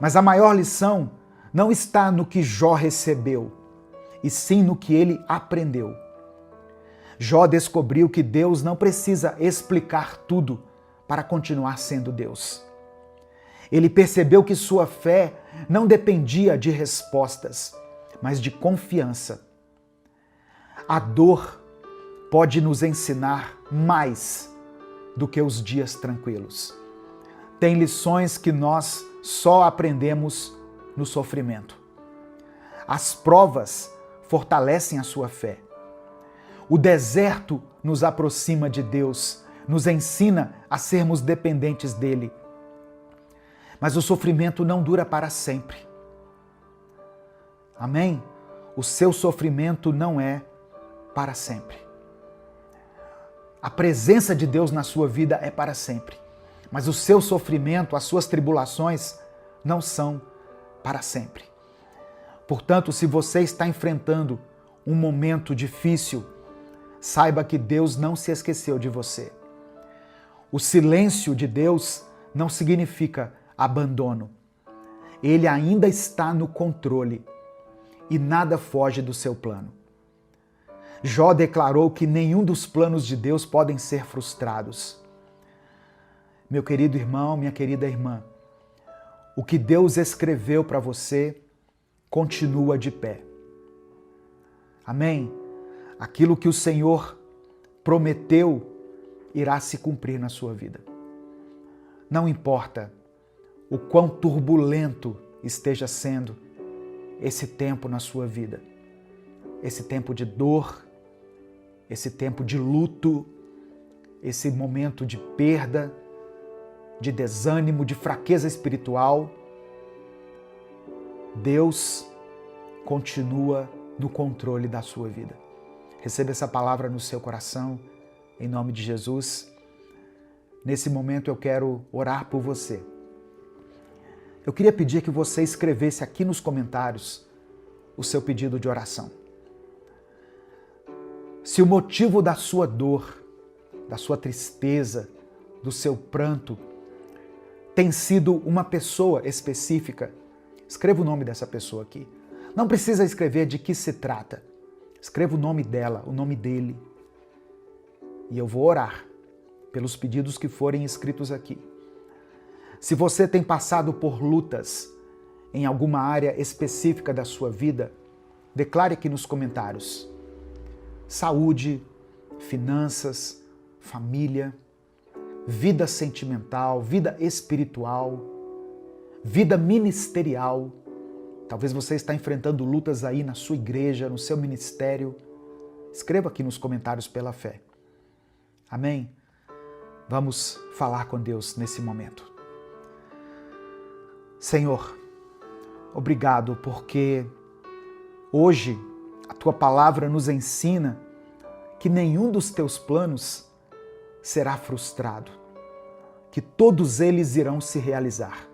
Mas a maior lição não está no que Jó recebeu, e sim no que ele aprendeu. Jó descobriu que Deus não precisa explicar tudo para continuar sendo Deus. Ele percebeu que sua fé não dependia de respostas, mas de confiança. A dor pode nos ensinar mais do que os dias tranquilos. Tem lições que nós só aprendemos no sofrimento. As provas fortalecem a sua fé. O deserto nos aproxima de Deus, nos ensina a sermos dependentes dele. Mas o sofrimento não dura para sempre. Amém? O seu sofrimento não é para sempre. A presença de Deus na sua vida é para sempre. Mas o seu sofrimento, as suas tribulações não são para sempre. Portanto, se você está enfrentando um momento difícil, saiba que Deus não se esqueceu de você. O silêncio de Deus não significa abandono. Ele ainda está no controle e nada foge do seu plano. Jó declarou que nenhum dos planos de Deus podem ser frustrados. Meu querido irmão, minha querida irmã, o que Deus escreveu para você continua de pé. Amém? Aquilo que o Senhor prometeu irá se cumprir na sua vida. Não importa o quão turbulento esteja sendo esse tempo na sua vida, esse tempo de dor, esse tempo de luto, esse momento de perda, de desânimo, de fraqueza espiritual, Deus continua no controle da sua vida. Receba essa palavra no seu coração, em nome de Jesus. Nesse momento eu quero orar por você. Eu queria pedir que você escrevesse aqui nos comentários o seu pedido de oração. Se o motivo da sua dor, da sua tristeza, do seu pranto, tem sido uma pessoa específica, escreva o nome dessa pessoa aqui. Não precisa escrever de que se trata. Escreva o nome dela, o nome dele. E eu vou orar pelos pedidos que forem escritos aqui. Se você tem passado por lutas em alguma área específica da sua vida, declare aqui nos comentários. Saúde, finanças, família, vida sentimental, vida espiritual, vida ministerial. Talvez você está enfrentando lutas aí na sua igreja, no seu ministério. Escreva aqui nos comentários pela fé. Amém? Vamos falar com Deus nesse momento. Senhor, obrigado porque hoje a Tua palavra nos ensina que nenhum dos Teus planos será frustrado, que todos eles irão se realizar.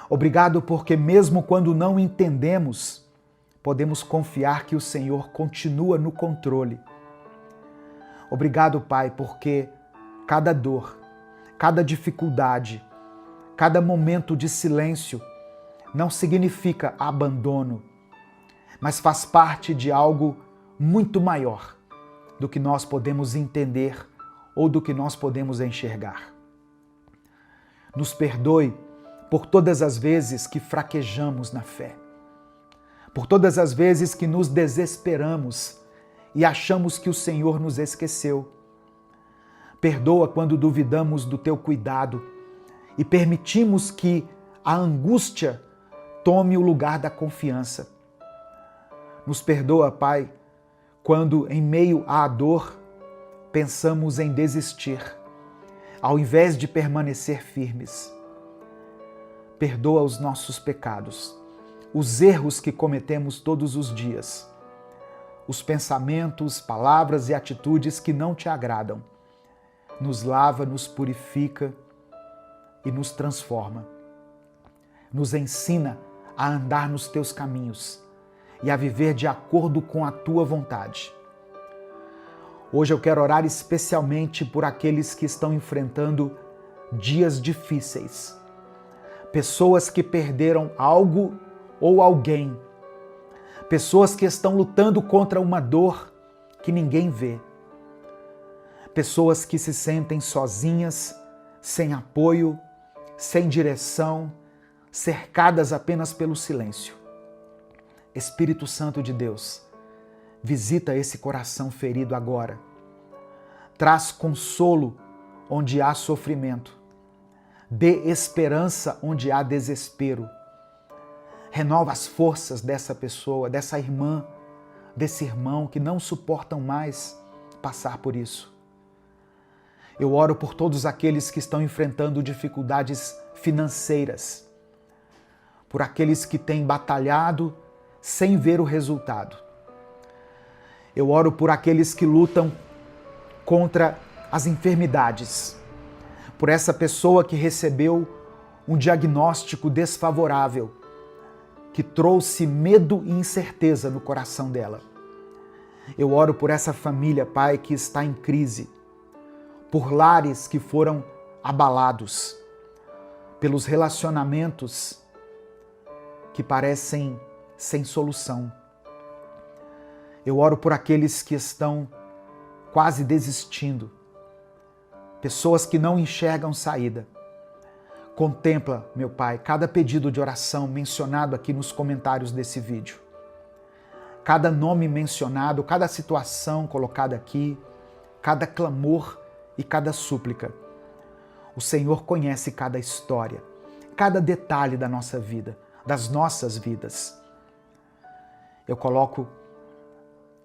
Obrigado porque mesmo quando não entendemos, podemos confiar que o Senhor continua no controle. Obrigado, Pai, porque cada dor, cada dificuldade, cada momento de silêncio não significa abandono, mas faz parte de algo muito maior do que nós podemos entender ou do que nós podemos enxergar. Nos perdoe por todas as vezes que fraquejamos na fé, por todas as vezes que nos desesperamos e achamos que o Senhor nos esqueceu. Perdoa quando duvidamos do Teu cuidado e permitimos que a angústia tome o lugar da confiança. Nos perdoa, Pai, quando em meio à dor pensamos em desistir, ao invés de permanecer firmes. Perdoa os nossos pecados, os erros que cometemos todos os dias, os pensamentos, palavras e atitudes que não Te agradam. Nos lava, nos purifica e nos transforma. Nos ensina a andar nos Teus caminhos e a viver de acordo com a Tua vontade. Hoje eu quero orar especialmente por aqueles que estão enfrentando dias difíceis. Pessoas que perderam algo ou alguém. Pessoas que estão lutando contra uma dor que ninguém vê. Pessoas que se sentem sozinhas, sem apoio, sem direção, cercadas apenas pelo silêncio. Espírito Santo de Deus, Visita esse coração ferido agora. Traz consolo onde há sofrimento. Dê esperança onde há desespero. Renova as forças dessa pessoa, dessa irmã, desse irmão que não suportam mais passar por isso. Eu oro por todos aqueles que estão enfrentando dificuldades financeiras, por aqueles que têm batalhado sem ver o resultado. Eu oro por aqueles que lutam contra as enfermidades, por essa pessoa que recebeu um diagnóstico desfavorável, que trouxe medo e incerteza no coração dela. Eu oro por essa família, Pai, que está em crise, por lares que foram abalados, pelos relacionamentos que parecem sem solução. Eu oro por aqueles que estão quase desistindo, pessoas que não enxergam saída. Contempla, meu Pai, cada pedido de oração mencionado aqui nos comentários desse vídeo. Cada nome mencionado, cada situação colocada aqui, cada clamor e cada súplica. O Senhor conhece cada história, cada detalhe da nossa vida, das nossas vidas. Eu coloco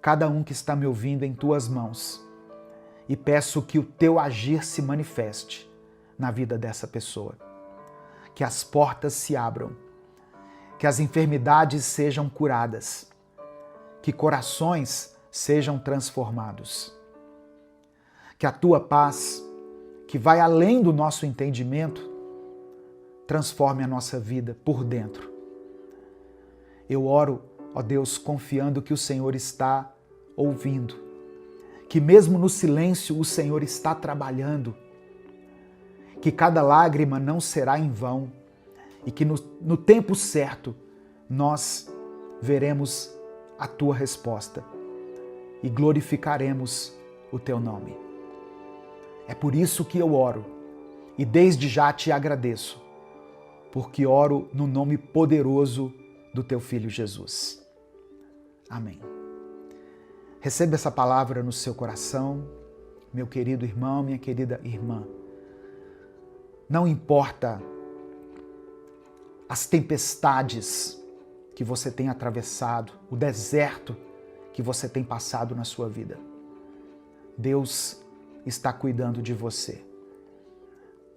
cada um que está me ouvindo em Tuas mãos e peço que o Teu agir se manifeste na vida dessa pessoa. Que as portas se abram, que as enfermidades sejam curadas, que corações sejam transformados. Que a Tua paz, que vai além do nosso entendimento, transforme a nossa vida por dentro. Eu oro, ó Deus, confiando que o Senhor está ouvindo, que mesmo no silêncio o Senhor está trabalhando, que cada lágrima não será em vão e que no tempo certo nós veremos a Tua resposta e glorificaremos o Teu nome. É por isso que eu oro e desde já te agradeço, porque oro no nome poderoso do Teu Filho Jesus. Amém. Receba essa palavra no seu coração, meu querido irmão, minha querida irmã. Não importa as tempestades que você tem atravessado, o deserto que você tem passado na sua vida. Deus está cuidando de você.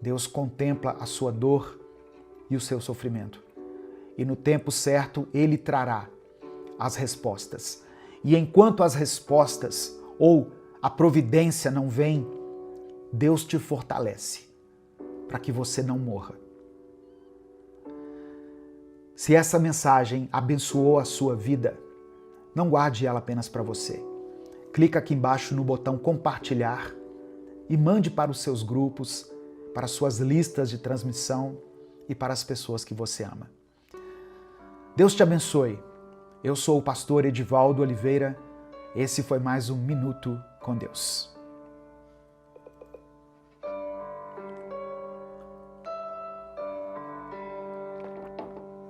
Deus contempla a sua dor e o seu sofrimento. E no tempo certo, Ele trará as respostas. E enquanto as respostas ou a providência não vem, Deus te fortalece para que você não morra. Se essa mensagem abençoou a sua vida, não guarde ela apenas para você. Clica aqui embaixo no botão compartilhar e mande para os seus grupos, para as suas listas de transmissão e para as pessoas que você ama. Deus te abençoe. Eu sou o pastor Edivaldo Oliveira. Esse foi mais um Minuto com Deus.